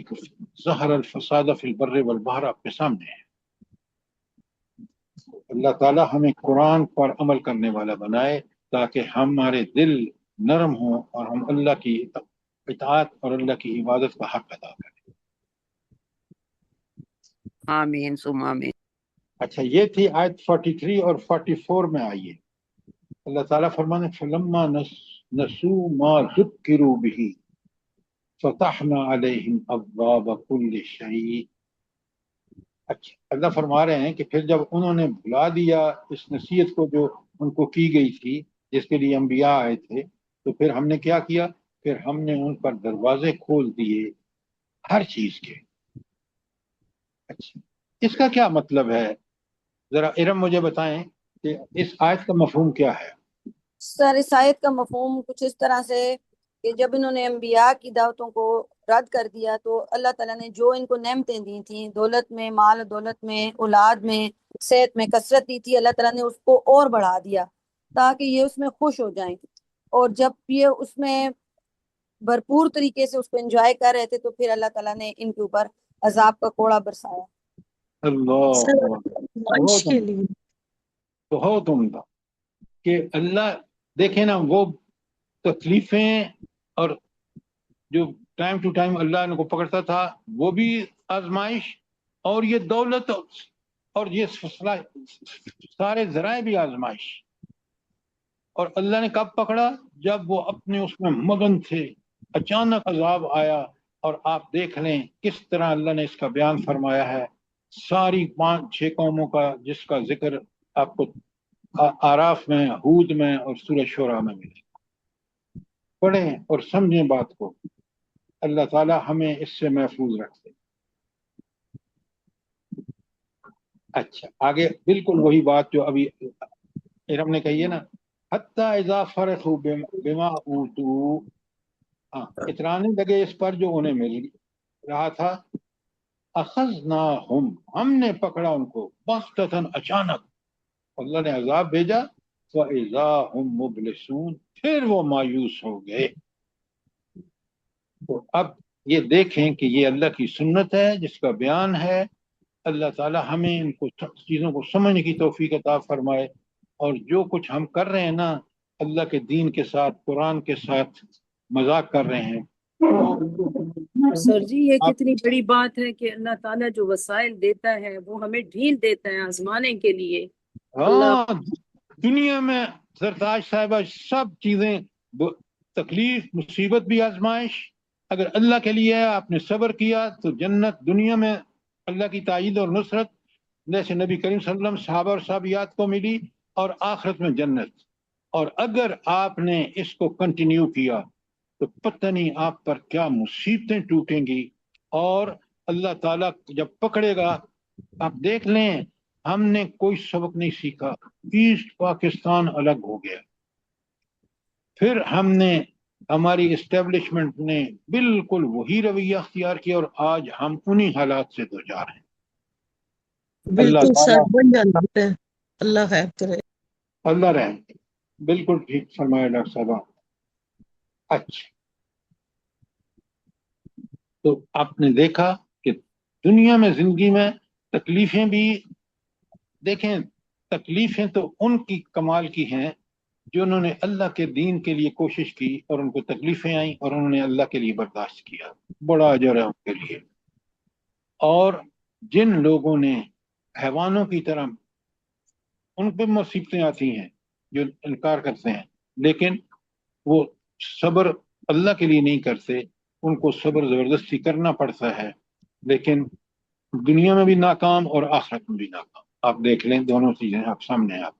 ظہر الفساد فی البر والبحر آپ کے سامنے ہے. اللہ تعالیٰ ہمیں قرآن پر عمل کرنے والا بنائے تاکہ ہمارے دل نرم ہوں اور ہم اللہ کی اطاعت اور اللہ کی عبادت کا حق ادا کریں. آمین ثم آمین. اچھا، یہ تھی آیت 43 اور 44 میں. آئیے اللہ تعالیٰ فرمانے فلما نسوا ما ذکروا به فتحنا علیہم ابواب کل شیء. اچھا، اللہ فرما رہے ہیں کہ پھر جب انہوں نے بھلا دیا اس نصیحت کو جو ان کو کی گئی تھی، جس کے لیے انبیاء آئے تھے، تو پھر ہم نے کیا کیا؟ پھر ہم نے ان پر دروازے کھول دیے ہر چیز کے. اچھا، اس کا کیا مطلب ہے؟ ذرا ارم مجھے بتائیں کہ اس آیت کا مفہوم کیا ہے؟ سر اس آیت کا مفہوم کچھ اس طرح سے کہ جب انہوں نے انبیاء کی دعوتوں کو رد کر دیا تو اللہ تعالیٰ نے جو ان کو نعمتیں دی تھیں، دولت میں، مال و دولت میں، اولاد میں، صحت میں کثرت دی تھی، اللہ تعالیٰ نے اس کو اور بڑھا دیا تاکہ یہ اس میں خوش ہو جائیں. اور جب یہ اس میں بھرپور طریقے سے اس کو انجوائے کر رہے تھے تو پھر اللہ تعالیٰ نے ان کے اوپر عذاب کا کوڑا برسایا. اللہ معاش کے لیے بہت عمدہ کہ اللہ دیکھیں نا، وہ تکلیفیں اور جو ٹائم ٹو ٹائم اللہ ان کو پکڑتا تھا وہ بھی آزمائش، اور یہ دولت اور یہ سارے ذرائع بھی آزمائش. اور اللہ نے کب پکڑا؟ جب وہ اپنے اس میں مگن تھے، اچانک عذاب آیا. اور آپ دیکھ لیں کس طرح اللہ نے اس کا بیان فرمایا ہے. ساری 5-6 قوموں کا جس کا ذکر آپ کو آراف میں، ہود میں اور سورہ شورى میں ملے. پڑھیں اور سمجھیں بات کو. اللہ تعالیٰ ہمیں اس سے محفوظ رکھتے. اچھا، آگے بالکل وہی بات جو ابھی ارم نے کہی ہے نا، حتی اذا فرحوا بما اوتوا، اترانے لگے اس پر جو انہیں مل رہا تھا، اخذناہم، ہم نے پکڑا ان کو، بغتۃ، اچانک اللہ نے عذاب بھیجا، فَإِذَا هُمْ مُبْلِسُونَ، پھر وہ مایوس ہو گئے. تو اب یہ دیکھیں کہ یہ اللہ کی سنت ہے جس کا بیان ہے. اللہ تعالی ہمیں ان کو چیزوں کو سمجھنے کی توفیق عطا فرمائے. اور جو کچھ ہم کر رہے ہیں نا اللہ کے دین کے ساتھ، قرآن کے ساتھ مذاق کر رہے ہیں. سر جی یہ کتنی بڑی بات ہے کہ اللہ تعالیٰ جو وسائل دیتا ہے وہ ہمیں ڈھیل دیتا ہے آزمانے کے لیے. ہاں، دنیا میں سرتاج صاحبہ سب چیزیں، تکلیف، مصیبت بھی آزمائش. اگر اللہ کے لیے آپ نے صبر کیا تو جنت دنیا میں اللہ کی تائید اور نصرت جیسے نبی کریم صلی اللہ علیہ وسلم صحابہ اور صحابیات کو ملی، اور آخرت میں جنت. اور اگر آپ نے اس کو کنٹینیو کیا تو پتہ نہیں آپ پر کیا مصیبتیں ٹوٹیں گی. اور اللہ تعالیٰ جب پکڑے گا، آپ دیکھ لیں ہم نے کوئی سبق نہیں سیکھا. ایسٹ پاکستان الگ ہو گیا، پھر ہم نے، ہماری اسٹیبلشمنٹ نے بالکل وہی رویہ اختیار کیا، اور آج ہم انہی حالات سے دوچار ہیں. اللہ بالکل سر تعالیٰ بڑھیا بات ہے. اللہ خیر کرے. اللہ رحم کرے. بالکل ٹھیک فرمایا ڈاکٹر صاحب. اچھا، تو آپ نے دیکھا کہ دنیا میں زندگی میں تکلیفیں بھی دیکھیں، تکلیفیں تو ان کی کمال کی ہیں جنہوں نے اللہ کے دین کے لیے کوشش کی اور ان کو تکلیفیں آئیں اور انہوں نے اللہ کے لیے برداشت کیا، بڑا اجر ہے ان کے لیے. اور جن لوگوں نے حیوانوں کی طرح، ان پہ مصیبتیں آتی ہیں جو انکار کرتے ہیں لیکن وہ صبر اللہ کے لیے نہیں کرتے، ان کو صبر زبردستی کرنا پڑتا ہے، لیکن دنیا میں بھی ناکام اور آخرت میں بھی ناکام. آپ دیکھ لیں دونوں چیزیں آپ سامنے. آپ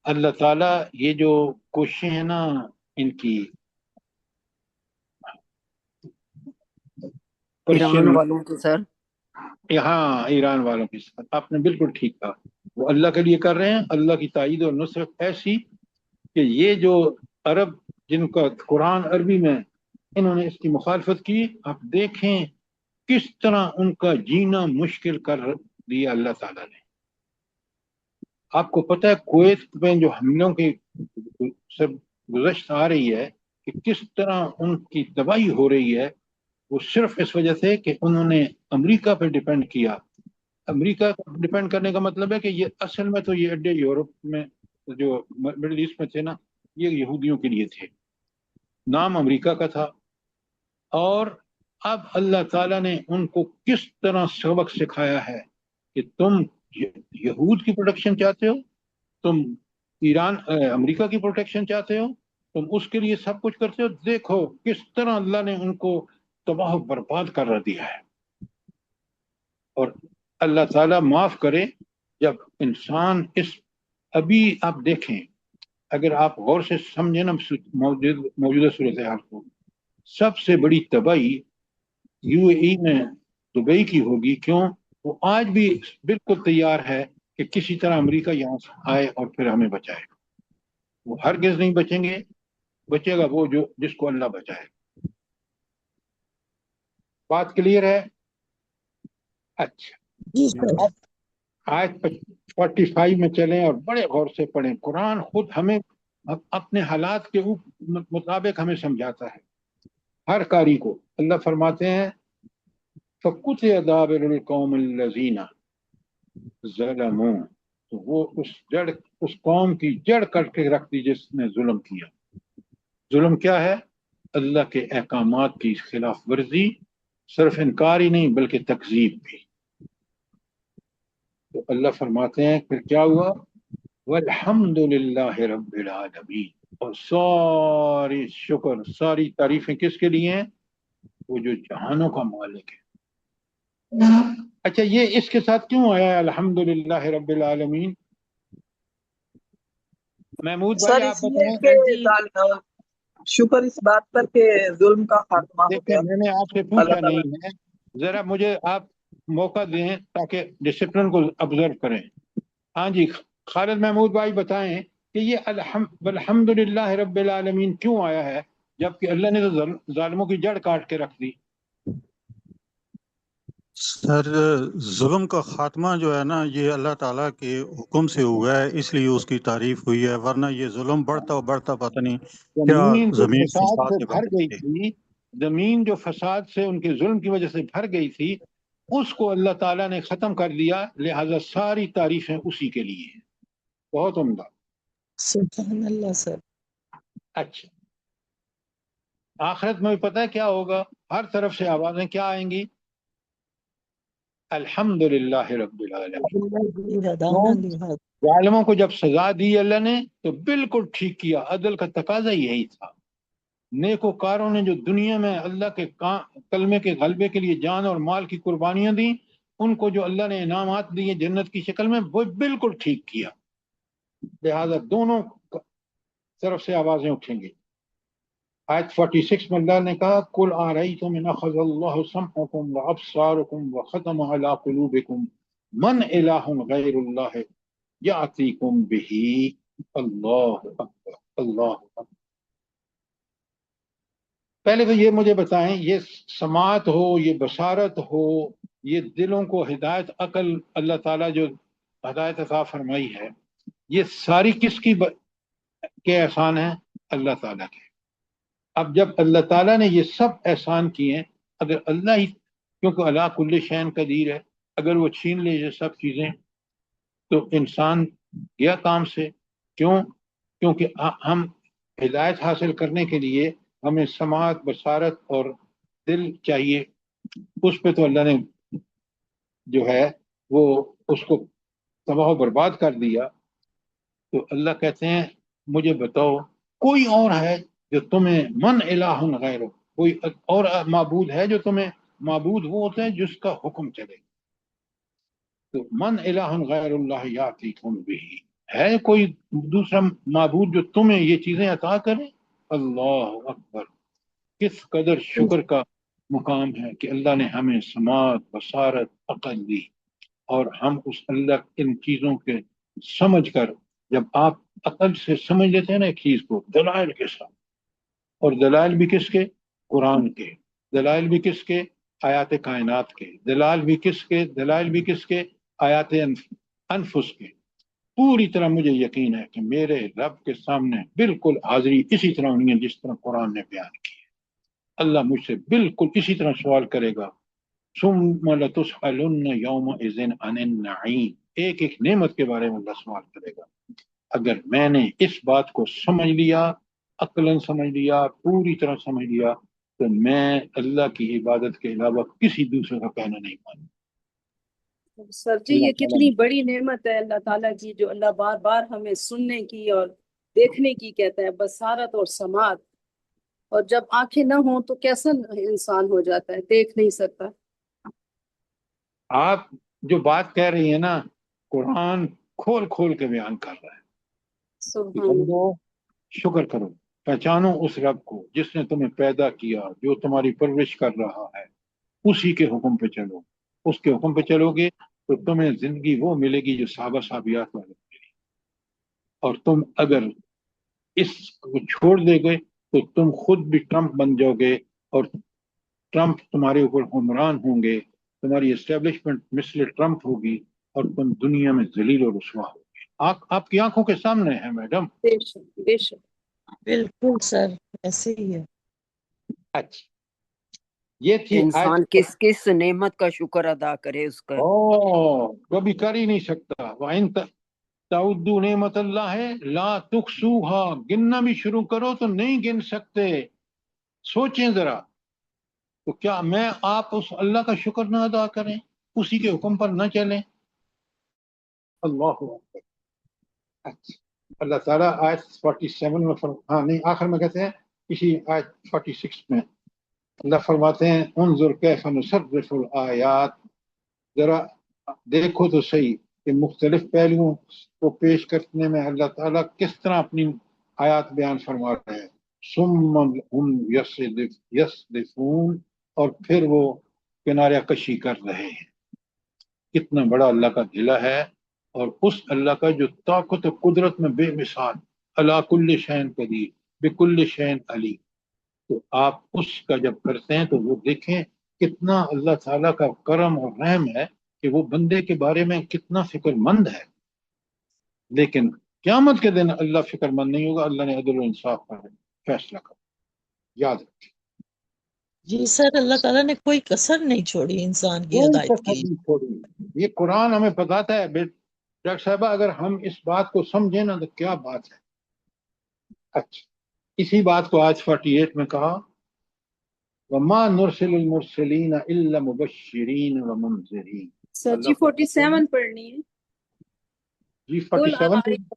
اللہ تعالیٰ یہ جو کوششیں ہیں نا ان کی ایران پرشین، والوں کو سر، یہاں ایران والوں کے ساتھ آپ نے بالکل ٹھیک کہا، وہ اللہ کے لیے کر رہے ہیں. اللہ کی تائید اور نصرت ایسی کہ یہ جو عرب جن کا قرآن عربی میں انہوں نے اس کی مخالفت کی، آپ دیکھیں کس طرح ان کا جینا مشکل کر دیا اللہ تعالیٰ نے. آپ کو پتہ ہے کویت میں جو حملوں کی سب گزشت آ رہی ہے کہ کس طرح ان کی تباہی ہو رہی ہے، وہ صرف اس وجہ سے کہ انہوں نے امریکہ پہ ڈیپینڈ کیا. امریکہ ڈیپینڈ کرنے کا مطلب ہے کہ یہ اصل میں تو یہ اڈے یورپ میں جو مڈل ایسٹ میں تھے نا، یہ یہودیوں کے لیے تھے، نام امریکہ کا تھا. اور اب اللہ تعالیٰ نے ان کو کس طرح سبق سکھایا ہے کہ تم یہود کی پروٹیکشن چاہتے ہو، تم ایران امریکہ کی پروٹیکشن چاہتے ہو، تم اس کے لیے سب کچھ کرتے ہو. دیکھو کس طرح اللہ نے ان کو تباہ و برباد کر دیا ہے. اور اللہ تعالیٰ معاف کرے جب انسان ابھی آپ دیکھیں، اگر آپ غور سے سمجھیں نا موجودہ صورتحال کو، سب سے بڑی تباہی یو اے ای میں دبئی کی ہوگی. کیوں؟ وہ آج بھی بالکل تیار ہے کہ کسی طرح امریکہ یہاں سے آئے اور پھر ہمیں بچائے. وہ ہرگز نہیں بچیں گے، بچے گا وہ جس کو اللہ بچائے. بات کلیئر ہے؟ اچھا، جی سر. اب آیت 45 میں چلیں اور بڑے غور سے پڑھیں. قرآن خود ہمیں اپنے حالات کے مطابق ہمیں سمجھاتا ہے ہر قاری کو. اللہ فرماتے ہیں فَقُطِعَ دَابِرُ الْقَوْمِ الَّذِينَ ظَلَمُوا، تو وہ اس قوم کی جڑ کٹ کے رکھ دی جس نے ظلم کیا. ظلم کیا ہے؟ اللہ کے احکامات کی خلاف ورزی، صرف انکار ہی نہیں بلکہ تکذیب بھی. تو اللہ فرماتے ہیں پھر کیا ہوا؟ والحمد للہ رب العالمین، اور ساری شکر ساری تعریفیں کس کے لیے ہیں؟ وہ جو جہانوں کا مالک ہے. اچھا، یہ اس کے ساتھ کیوں آیا ہے الحمد للہ رب العالمین؟ محمود بھائی سر آپ اس لیے بتائیں. کہ شکر اس بات پر کہ ظلم کا خاتمہ ہو دیکھیں گیا. میں نے آپ سے پوچھا اللہ تعالیٰ نہیں ہے، ذرا مجھے آپ موقع دیں تاکہ ڈسپلن کو آبزرو کریں. ہاں جی، خالد محمود بھائی بتائیں کہ یہ الحمد للہ رب العالمین کیوں آیا ہے جبکہ اللہ نے تو ظالموں کی جڑ کاٹ کے رکھ دی. سر ظلم کا خاتمہ جو ہے نا یہ اللہ تعالیٰ کے حکم سے ہوا ہے، اس لیے اس کی تعریف ہوئی ہے، ورنہ یہ ظلم بڑھتا بڑھتا پتہ نہیں کیا زمین جو زمین فساد فساد سے سے بھر بھر گئی گئی تھی. تھی، زمین جو فساد سے ان کے ظلم کی وجہ سے بھر گئی تھی، اس کو اللہ تعالیٰ نے ختم کر دیا، لہذا ساری تعریفیں اسی کے لیے ہیں. بہت عمدہ. سبحان اللہ سر. اچھا، آخرت میں بھی پتہ ہے کیا ہوگا؟ ہر طرف سے آوازیں کیا آئیں گی؟ الحمد للہ رب العالمین. ظالموں کو جب سزا دی اللہ نے تو بالکل ٹھیک کیا، عدل کا تقاضا یہی تھا. نیکوکاروں نے جو دنیا میں اللہ کے کلمے کے غلبے کے لیے جان اور مال کی قربانیاں دیں، ان کو جو اللہ نے انعامات دیے جنت کی شکل میں، وہ بالکل ٹھیک کیا. لہذا دونوں طرف سے آوازیں اٹھیں گی. آیت 46 میں اللہ نے کہا قُلْ أَرَأَيْتُمْ إِنْ أَخَذَ اللَّهُ سَمْعَكُمْ وَأَبْصَارَكُمْ وَخَتَمَ عَلَى قُلُوبِكُمْ مَنْ إِلَٰهٌ غَيْرُ اللَّهِ يَأْتِيكُمْ بِهِ. اللہ اکبر، اللہ اکبر. پہلے تو یہ مجھے بتائیں، یہ سماعت ہو، یہ بصارت ہو، یہ دلوں کو ہدایت عقل اللہ تعالیٰ جو ہدایت عطا فرمائی ہے، یہ ساری کس کی کے احسان ہیں؟ اللہ تعالیٰ کے۔ اب جب اللہ تعالیٰ نے یہ سب احسان کیے ہیں، اگر اللہ ہی، کیونکہ اللہ کل شین قدیر ہے، اگر وہ چھین لے یہ سب چیزیں تو انسان گیا کام سے۔ کیوں؟ کیونکہ ہم ہدایت حاصل کرنے کے لیے ہمیں سماعت، بصارت اور دل چاہیے، اس پہ تو اللہ نے جو ہے وہ اس کو تباہ و برباد کر دیا۔ تو اللہ کہتے ہیں مجھے بتاؤ کوئی اور ہے جو تمہیں، من الہ غیر، کوئی اور معبود ہے جو تمہیں، معبود وہ ہوتا ہے جس کا حکم چلے، تو من الہ غیر اللہ یاتیکم بہ، ہے کوئی دوسرا معبود جو تمہیں یہ چیزیں عطا کرے؟ اللہ اکبر، کس قدر شکر کا مقام ہے کہ اللہ نے ہمیں سماعت، بصارت، عقل دی، اور ہم اس اللہ ان چیزوں کے سمجھ کر، جب آپ عقل سے سمجھ لیتے ہیں نا ایک چیز کو دلائل کے ساتھ، اور دلائل بھی کس کے؟ قرآن کے، دلائل بھی کس کے؟ آیات کائنات کے، دلائل بھی کس کے؟ دلائل بھی کس کے؟ آیات انفس کے۔ پوری طرح مجھے یقین ہے کہ میرے رب کے سامنے بالکل حاضری اسی طرح ہونی ہے جس طرح قرآن نے بیان کی ہے۔ اللہ مجھ سے بالکل اسی طرح سوال کرے گا، ثم لتسألن یومئذ عن النعیم، ایک ایک نعمت کے بارے میں اللہ سوال کرے گا۔ اگر میں نے اس بات کو سمجھ لیا، عقلاً سمجھ لیا، پوری طرح سمجھ لیا، تو میں اللہ کی عبادت کے علاوہ کسی دوسرے کا کہنا نہیں مانوں۔ سر جی اللہ یہ تعالیٰ کتنی بڑی نعمت ہے اللہ تعالیٰ کی، جو اللہ بار بار ہمیں سننے کی اور دیکھنے کی کہتا ہے، بصارت اور سماعت، اور جب آنکھیں نہ ہوں تو کیسا انسان ہو جاتا ہے، دیکھ نہیں سکتا۔ آپ جو بات کہہ رہی ہیں نا، قرآن کھول کھول کے بیان کر رہا ہے کہ سبحان اللہ۔ بندو شکر کرو، پہچانو اس رب کو جس نے تمہیں پیدا کیا، جو تمہاری پرورش کر رہا ہے، اسی کے حکم پہ چلو، اس کے حکم پہ چلو گے تو تمہیں زندگی وہ ملے گی جو صحابہ صحابیات والے ملی، اور تم اگر اس کو چھوڑ دے گئے تو تم خود بھی ٹرمپ بن جاؤ گے، اور ٹرمپ تمہارے اوپر حکمران ہوں گے، تمہاری اسٹیبلشمنٹ مثل ٹرمپ ہوگی، اور تم دنیا میں ذلیل و رسوا ہوگے۔ آپ کی آنکھوں کے سامنے ہے میڈم۔ بے شک بے شک۔ بالکل سر ایسے ہی ہے۔ اچھا، یہ تھی انسان آیت۔ کس کس نعمت کا شکر ادا کرے اس کا۔ کبھی کر ہی نہیں سکتا۔ وَإِن تَعُدُّوا نعمت اللہ ہے لا تُحْصُوهَا، گننا بھی شروع کرو تو نہیں گن سکتے۔ سوچیں ذرا، تو کیا میں آپ اس اللہ کا شکر نہ ادا کریں، اسی کے حکم پر نہ چلیں؟ اللہ اکبر۔ اچھا، اللہ تعالیٰ آیت 47 میں ہاں نہیں، آخر میں کہتے ہیں اسی آیت 46 میں اللہ فرماتے ہیں انظر کیف نصرف الآیات، ذرا دیکھو تو صحیح کہ مختلف پہلوؤں کو پیش کرنے میں اللہ تعالیٰ کس طرح اپنی آیات بیان فرما رہے ہیں۔ ثم ہم یصدفون، اور پھر وہ کنارہ کشی کر رہے ہیں۔ کتنا بڑا اللہ کا دھلا ہے، اور اس اللہ کا جو طاقت و قدرت میں بے مثال، علی کل شیء قدیر بکل شیء علیم، تو آپ اس کا جب کرتے ہیں تو وہ دیکھیں کتنا اللہ تعالیٰ کا کرم اور رحم ہے کہ وہ بندے کے بارے میں کتنا فکر مند ہے۔ لیکن قیامت کے دن اللہ فکر مند نہیں ہوگا، اللہ نے عدل و انصاف کا فیصلہ کر، یاد رکھیں۔ جی سر اللہ تعالیٰ نے کوئی کسر نہیں چھوڑی انسان کی کوئی ہدایت کسر کی۔ نہیں چھوڑی۔ یہ قرآن ہمیں بتاتا ہے ڈاکٹر صاحبہ، اگر ہم اس بات کو سمجھیں نا تو کیا بات ہے۔ اچھا، اسی بات کو آج 48 میں کہا وَمَا نُرْسِلُ الْمُرْسَلِينَ إِلَّا مُبَشِّرِينَ وَمُنذِرِينَ۔ سر جی 47 پڑھنی ہے۔ جی قل 47،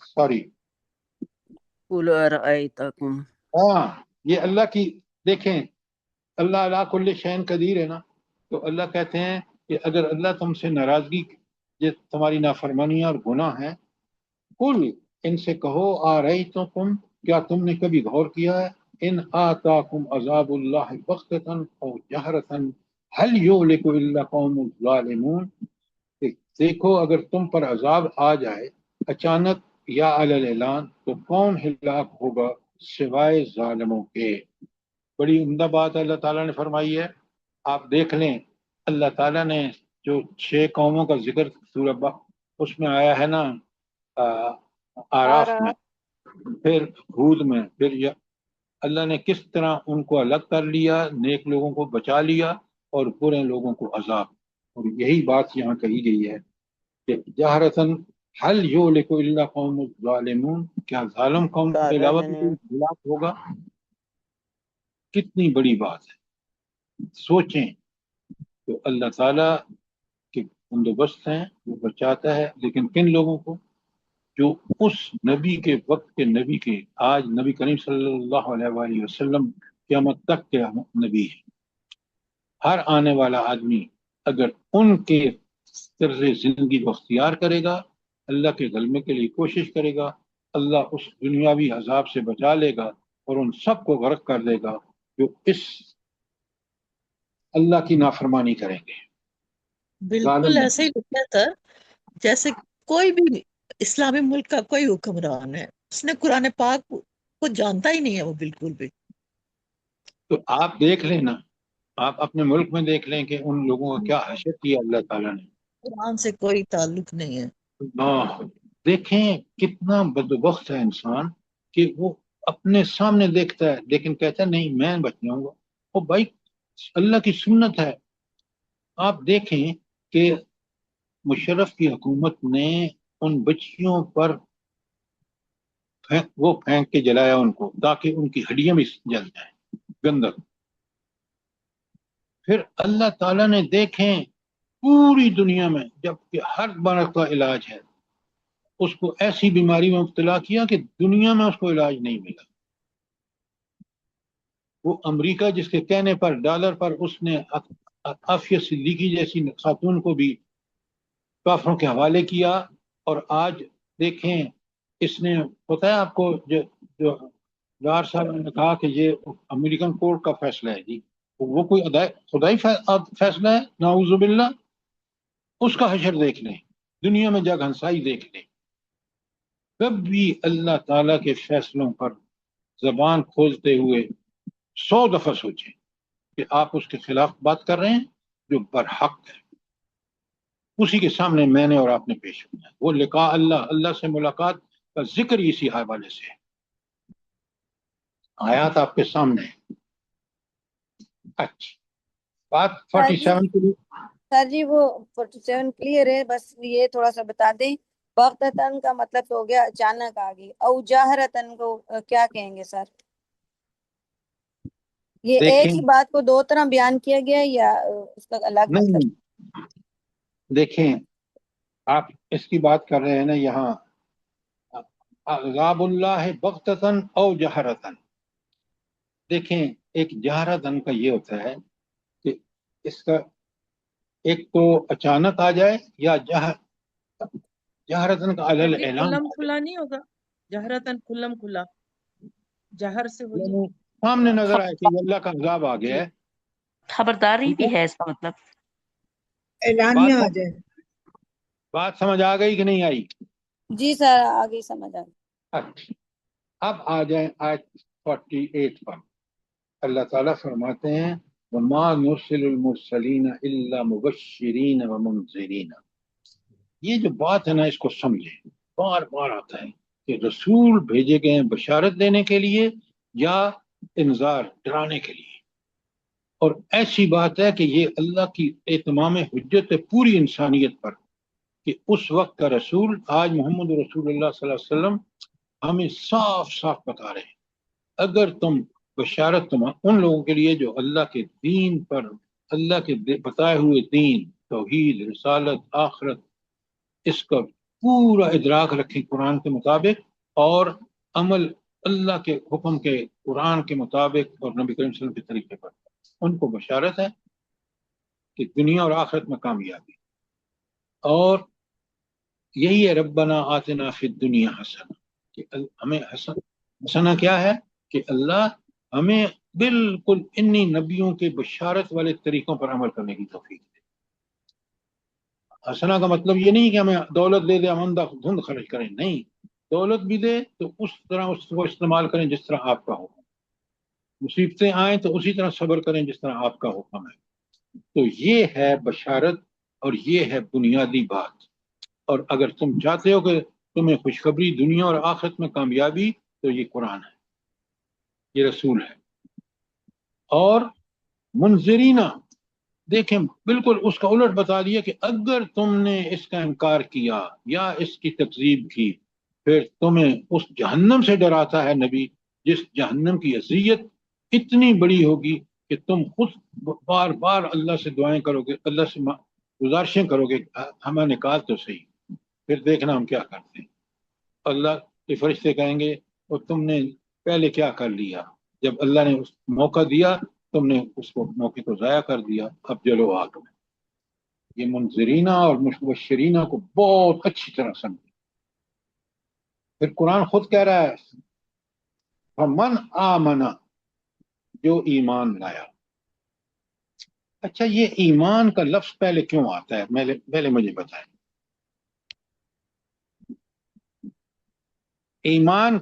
سوری، قل ارأیتکم، ہاں یہ اللہ کی، دیکھیں اللہ علی کل شیء قدیر ہے نا، تو اللہ کہتے ہیں کہ اگر اللہ تم سے ناراضگی، یہ تمہاری نافرمانیاں اور گناہ ہیں، قل ان سے کہو آرأیتکم، کیا تم نے کبھی غور کیا ہے، ان آتاکم عذاب اللہ بغتۃ او جہرۃ هل یہلک الا قوم الظالمون، کہ دیکھو اگر تم پر عذاب آ جائے اچانک یا علی الاعلان، تو کون ہلاک ہوگا سوائے ظالموں کے۔ بڑی عمدہ بات اللہ تعالیٰ نے فرمائی ہے۔ آپ دیکھ لیں اللہ تعالیٰ نے جو 6 قوموں کا ذکر سورہ اس میں آیا ہے نا، آراف میں، پھر ہود میں، پھر اللہ نے کس طرح ان کو الگ کر لیا، نیک لوگوں کو بچا لیا اور برے لوگوں کو عذاب. اور یہی بات یہاں کہی گئی ہے کہ جہرتاً حل یہلک الا قوم الظالمون، کیا ظالم قوم کے علاوہ بھی کوئی ہلاک ہوگا؟ کتنی بڑی بات ہے. سوچیں تو اللہ تعالیٰ کے بندوبست ہیں، وہ بچاتا ہے، لیکن کن لوگوں کو؟ جو اس نبی کے وقت کے نبی کے، آج نبی کریم صلی اللہ علیہ وآلہ وسلم قیامت تک کے نبی ہیں. ہر آنے والا آدمی اگر ان کے طرز زندگی کو اختیار کرے گا، اللہ کے غلبے کے لیے کوشش کرے گا، اللہ اس دنیاوی عذاب سے بچا لے گا اور ان سب کو غرق کر دے گا جو اس اللہ کی نافرمانی کریں گے. بالکل ایسے ہی لکھا تھا جیسے کوئی بھی اسلامی ملک کا کوئی حکمران ہے، اس نے قرآن پاک کو جانتا ہی نہیں ہے وہ بالکل بھی. تو آپ دیکھ لیں نا، آپ اپنے ملک میں دیکھ لیں کہ ان لوگوں کا کیا حشر کیا اللہ تعالیٰ نے. قرآن سے کوئی تعلق نہیں ہے. دیکھیں کتنا بدبخت ہے انسان کہ وہ اپنے سامنے دیکھتا ہے لیکن کہتا ہے نہیں میں بچ جاؤں گا. وہ بھائی اللہ کی سنت ہے. آپ دیکھیں کہ مشرف کی حکومت نے ان بچیوں پر وہ پھینک کے جلایا ان کو تاکہ ان کی ہڈیاں بھی جل جائیں گندک. پھر اللہ تعالیٰ نے دیکھیں پوری دنیا میں جب کہ ہر مرض کا علاج ہے، اس کو ایسی بیماری میں مبتلا کیا کہ دنیا میں اس کو علاج نہیں ملا. وہ امریکہ جس کے کہنے پر ڈالر پر اس نے عافیہ صدیقی جیسی خاتون کو بھی کافروں کے حوالے کیا. اور آج دیکھیں اس نے پتہ ہے آپ کو جو ڈار صاحب نے کہا کہ یہ امریکن کورٹ کا فیصلہ ہے جی، وہ کوئی خدائی فیصلہ ہے؟ نعوذ باللہ. اس کا حشر دیکھ لیں، دنیا میں جگ ہنسائی دیکھ لیں. کبھی اللہ تعالیٰ کے فیصلوں پر زبان کھولتے ہوئے 100 دفعہ سوچیں کہ آپ اس کے خلاف بات کر رہے ہیں جو برحق ہے. اسی کے سامنے میں نے اور آپ نے پیش ہونا ہے. وہ لقاء اللہ سے ملاقات کا ذکر اسی حوالے سے ہے. آیات آپ کے سامنے ہے. اچھا بات 47 کے لیے سر جی وہ 47 کلیئر ہے، بس یہ تھوڑا سا بتا دیں بغتتاً کا مطلب تو ہو گیا اچانک آ گئی، او جاہرتاً کو کیا کہیں گے سر؟ یہ ایک ہی بات کو 2 طرح بیان کیا گیا یا اس کا الگ مطلب؟ نہیں، دیکھیں آپ اس کی بات کر رہے ہیں نا یہاں عذاب اللہ بغتتاً او جہرتاً. دیکھیں ایک جہرتاً کا یہ ہوتا ہے کہ اس کا ایک تو اچانک آ جائے یا جہرتاً کا علل اعلان کھلم کھلا نہیں ہوگا، جہرتاً کھلم کھلا، جہر سے ہو جائے، سامنے نظر آئے کہ اللہ کا عذاب آ گیا ہے. خبرداری بھی ہے اس کا مطلب، اعلانیہ آ جائے. بات سمجھ آ گئی کہ نہیں آئی؟ جی سر آگے سمجھ آ گئی. اچھا اب آ جائیں آیت 48 پر. اللہ تعالیٰ فرماتے ہیں وَمَا نُرْسِلُ الْمُرْسَلِينَ إِلَّا مُبَشِّرِينَ وَمُنذِرِينَ. یہ جو بات ہے نا اس کو سمجھیں، بار بار آتا ہے کہ رسول بھیجے گئے ہیں بشارت دینے کے لیے یا انذار ڈرانے کے لیے. اور ایسی بات ہے کہ یہ اللہ کی اتمام حجت ہے پوری انسانیت پر کہ اس وقت کا رسول آج محمد رسول اللہ صلی اللہ علیہ وسلم ہمیں صاف صاف بتا رہے ہیں اگر تم بشارت تم ان لوگوں کے لیے جو اللہ کے دین پر، اللہ کے بتائے ہوئے دین، توحید، رسالت، آخرت، اس کا پورا ادراک رکھیں قرآن کے مطابق اور عمل اللہ کے حکم کے قرآن کے مطابق اور نبی کریم صلی اللہ علیہ وسلم کے طریقے پر، ان کو بشارت ہے کہ دنیا اور آخرت میں کامیابی. اور یہی ہے ربنا آتنا فی الدنیا حسنہ، کہ ہمیں حسنہ کیا ہے کہ اللہ ہمیں بالکل انہی نبیوں کے بشارت والے طریقوں پر عمل کرنے کی توفیق دے. حسنہ کا مطلب یہ نہیں کہ ہمیں دولت دے دے ہم اندھا دھند خرچ کریں، نہیں، دولت بھی دے تو اس طرح اس کو استعمال کریں جس طرح آپ کا حکم. مصیبتیں آئیں تو اسی طرح صبر کریں جس طرح آپ کا حکم ہے. تو یہ ہے بشارت اور یہ ہے بنیادی بات. اور اگر تم چاہتے ہو کہ تمہیں خوشخبری دنیا اور آخرت میں کامیابی، تو یہ قرآن ہے، یہ رسول ہے. اور منذرینہ، دیکھیں بالکل اس کا الٹ بتا دیا کہ اگر تم نے اس کا انکار کیا یا اس کی تکذیب کی، پھر تمہیں اس جہنم سے ڈراتا ہے نبی، جس جہنم کی اذیت اتنی بڑی ہوگی کہ تم خود بار بار اللہ سے دعائیں کرو گے، اللہ سے گزارشیں کرو گے ہمیں نکال تو صحیح. پھر دیکھنا ہم کیا کرتے ہیں. اللہ کے فرشتے کہیں گے اور تم نے پہلے کیا کر لیا، جب اللہ نے اس موقع دیا تم نے اس کو موقع کو ضائع کر دیا، اب جلو آگ میں. یہ منذرینہ اور مبشرینہ کو بہت اچھی طرح سمجھے. پھر قرآن خود کہہ رہا ہے فمن آمنا، جو ایمان لایا. اچھا، یہ ایمان کا لفظ پہلے کیوں آتا ہے؟ پہلے مجھے بتائیں، ایمان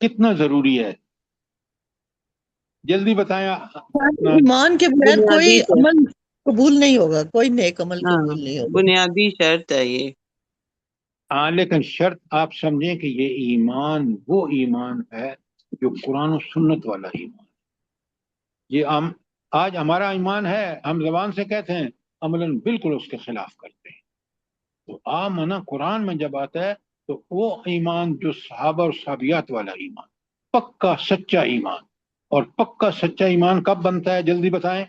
کتنا ضروری ہے؟ جلدی بتائیں. ایمان کے بغیر کوئی عمل قبول نہیں ہوگا، کوئی نیک عمل قبول نہیں ہوگا. بنیادی شرط ہے یہ. ہاں، لیکن شرط آپ سمجھیں کہ یہ ایمان وہ ایمان ہے جو قرآن و سنت والا ایمان. یہ آج ہمارا ایمان ہے، ہم زبان سے کہتے ہیں، عملاً بالکل اس کے خلاف کرتے ہیں. تو آمنا قرآن میں جب آتا ہے تو وہ ایمان جو صحابہ اور صحابیات والا ایمان، پکا سچا ایمان. اور پکا سچا ایمان کب بنتا ہے؟ جلدی بتائیں.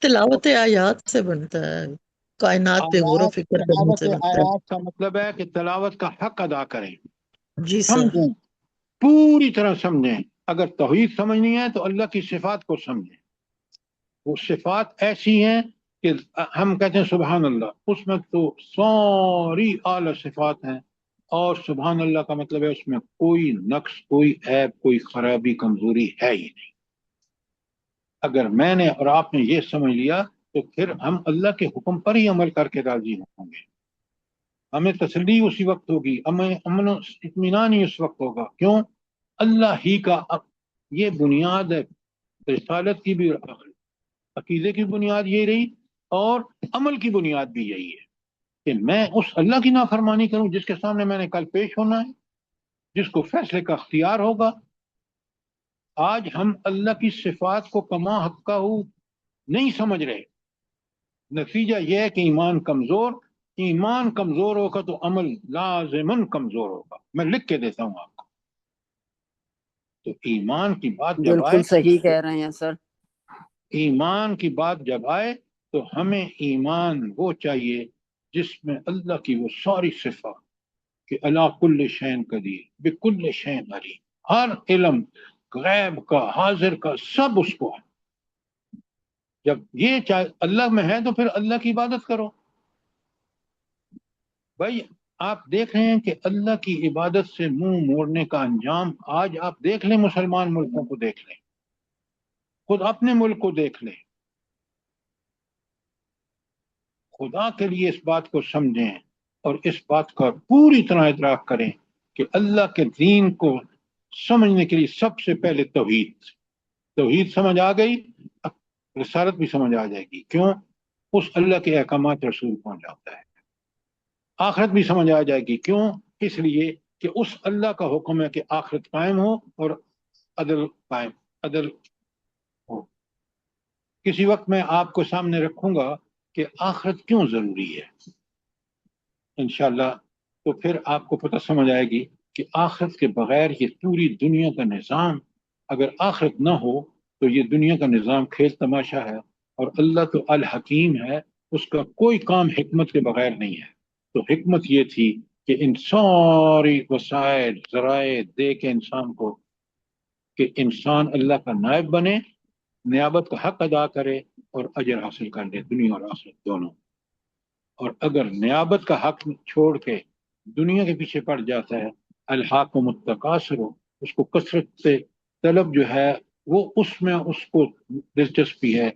تلاوت آیات سے بنتا ہے، کائنات پہ غور و فکر کرنے سے بنتا ہے. آیات کا مطلب ہے کہ تلاوت کا حق ادا کریں، جی سر. سمجھیں، پوری طرح سمجھیں. اگر توحید سمجھنی ہے تو اللہ کی صفات کو سمجھیں. وہ صفات ایسی ہیں کہ ہم کہتے ہیں سبحان اللہ، اس میں تو ساری اعلی صفات ہیں، اور سبحان اللہ کا مطلب ہے اس میں کوئی نقص، کوئی عیب، کوئی خرابی، کمزوری ہے ہی نہیں. اگر میں نے اور آپ نے یہ سمجھ لیا تو پھر ہم اللہ کے حکم پر ہی عمل کر کے راضی ہوں گے. ہمیں تسلی اسی وقت ہوگی، ہمیں امن و اطمینان ہی اس وقت ہوگا. کیوں؟ اللہ ہی کا یہ بنیاد ہے. رسالت کی بھی، عقیدے کی بنیاد یہ رہی اور عمل کی بنیاد بھی یہی ہے کہ میں اس اللہ کی نافرمانی کروں جس کے سامنے میں نے کل پیش ہونا ہے، جس کو فیصلے کا اختیار ہوگا. آج ہم اللہ کی صفات کو کما حقہ نہیں سمجھ رہے. نتیجہ یہ ہے کہ ایمان کمزور ہوگا تو عمل لازماً کمزور ہوگا. میں لکھ کے دیتا ہوں آپ کو. تو ایمان کی بات جب آئے، بالکل صحیح کہہ رہے ہیں سر. ایمان کی بات جب آئے تو ہمیں ایمان وہ چاہیے جس میں اللہ کی وہ ساری صفات کہ اللہ کل شین قدیر بکل شین علیم، ہر علم غیب کا، حاضر کا، سب اس کو ہے. جب یہ اللہ میں ہے تو پھر اللہ کی عبادت کرو. بھائی آپ دیکھ رہے ہیں کہ اللہ کی عبادت سے منہ موڑنے کا انجام آج آپ دیکھ لیں. مسلمان ملکوں کو دیکھ لیں، خود اپنے ملک کو دیکھ لیں. خدا کے لیے اس بات کو سمجھیں اور اس بات کا پوری طرح ادراک کریں کہ اللہ کے دین کو سمجھنے کے لیے سب سے پہلے توحید سمجھ آ گئی، رسالت بھی سمجھ آ جائے گی. کیوں؟ اس اللہ کے احکامات رسول پہنچ جاتا ہے. آخرت بھی سمجھ آ جائے گی. کیوں؟ اس لیے کہ اس اللہ کا حکم ہے کہ آخرت قائم ہو اور عدل ہو. کسی وقت میں آپ کو سامنے رکھوں گا کہ آخرت کیوں ضروری ہے انشاءاللہ، تو پھر آپ کو پتہ سمجھ آئے گی کہ آخرت کے بغیر یہ پوری دنیا کا نظام، اگر آخرت نہ ہو تو یہ دنیا کا نظام کھیل تماشا ہے. اور اللہ تو الحکیم ہے، اس کا کوئی کام حکمت کے بغیر نہیں ہے. تو حکمت یہ تھی کہ ان ساری وسائل ذرائع دے کے انسان کو کہ انسان اللہ کا نائب بنے، نیابت کا حق ادا کرے اور اجر حاصل کر لے دنیا اور آخرت دونوں. اور اگر نیابت کا حق چھوڑ کے دنیا کے پیچھے پڑ جاتا ہے، الحاکم التکاثر، اس کو کثرت سے طلب جو ہے وہ اس میں اس کو دلچسپی ہے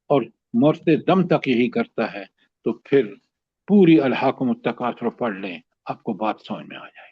اور مرتے دم تک یہی کرتا ہے، تو پھر پوری الحاکم التکاثر پڑھ لیں، آپ کو بات سمجھ میں آ جائے.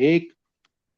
1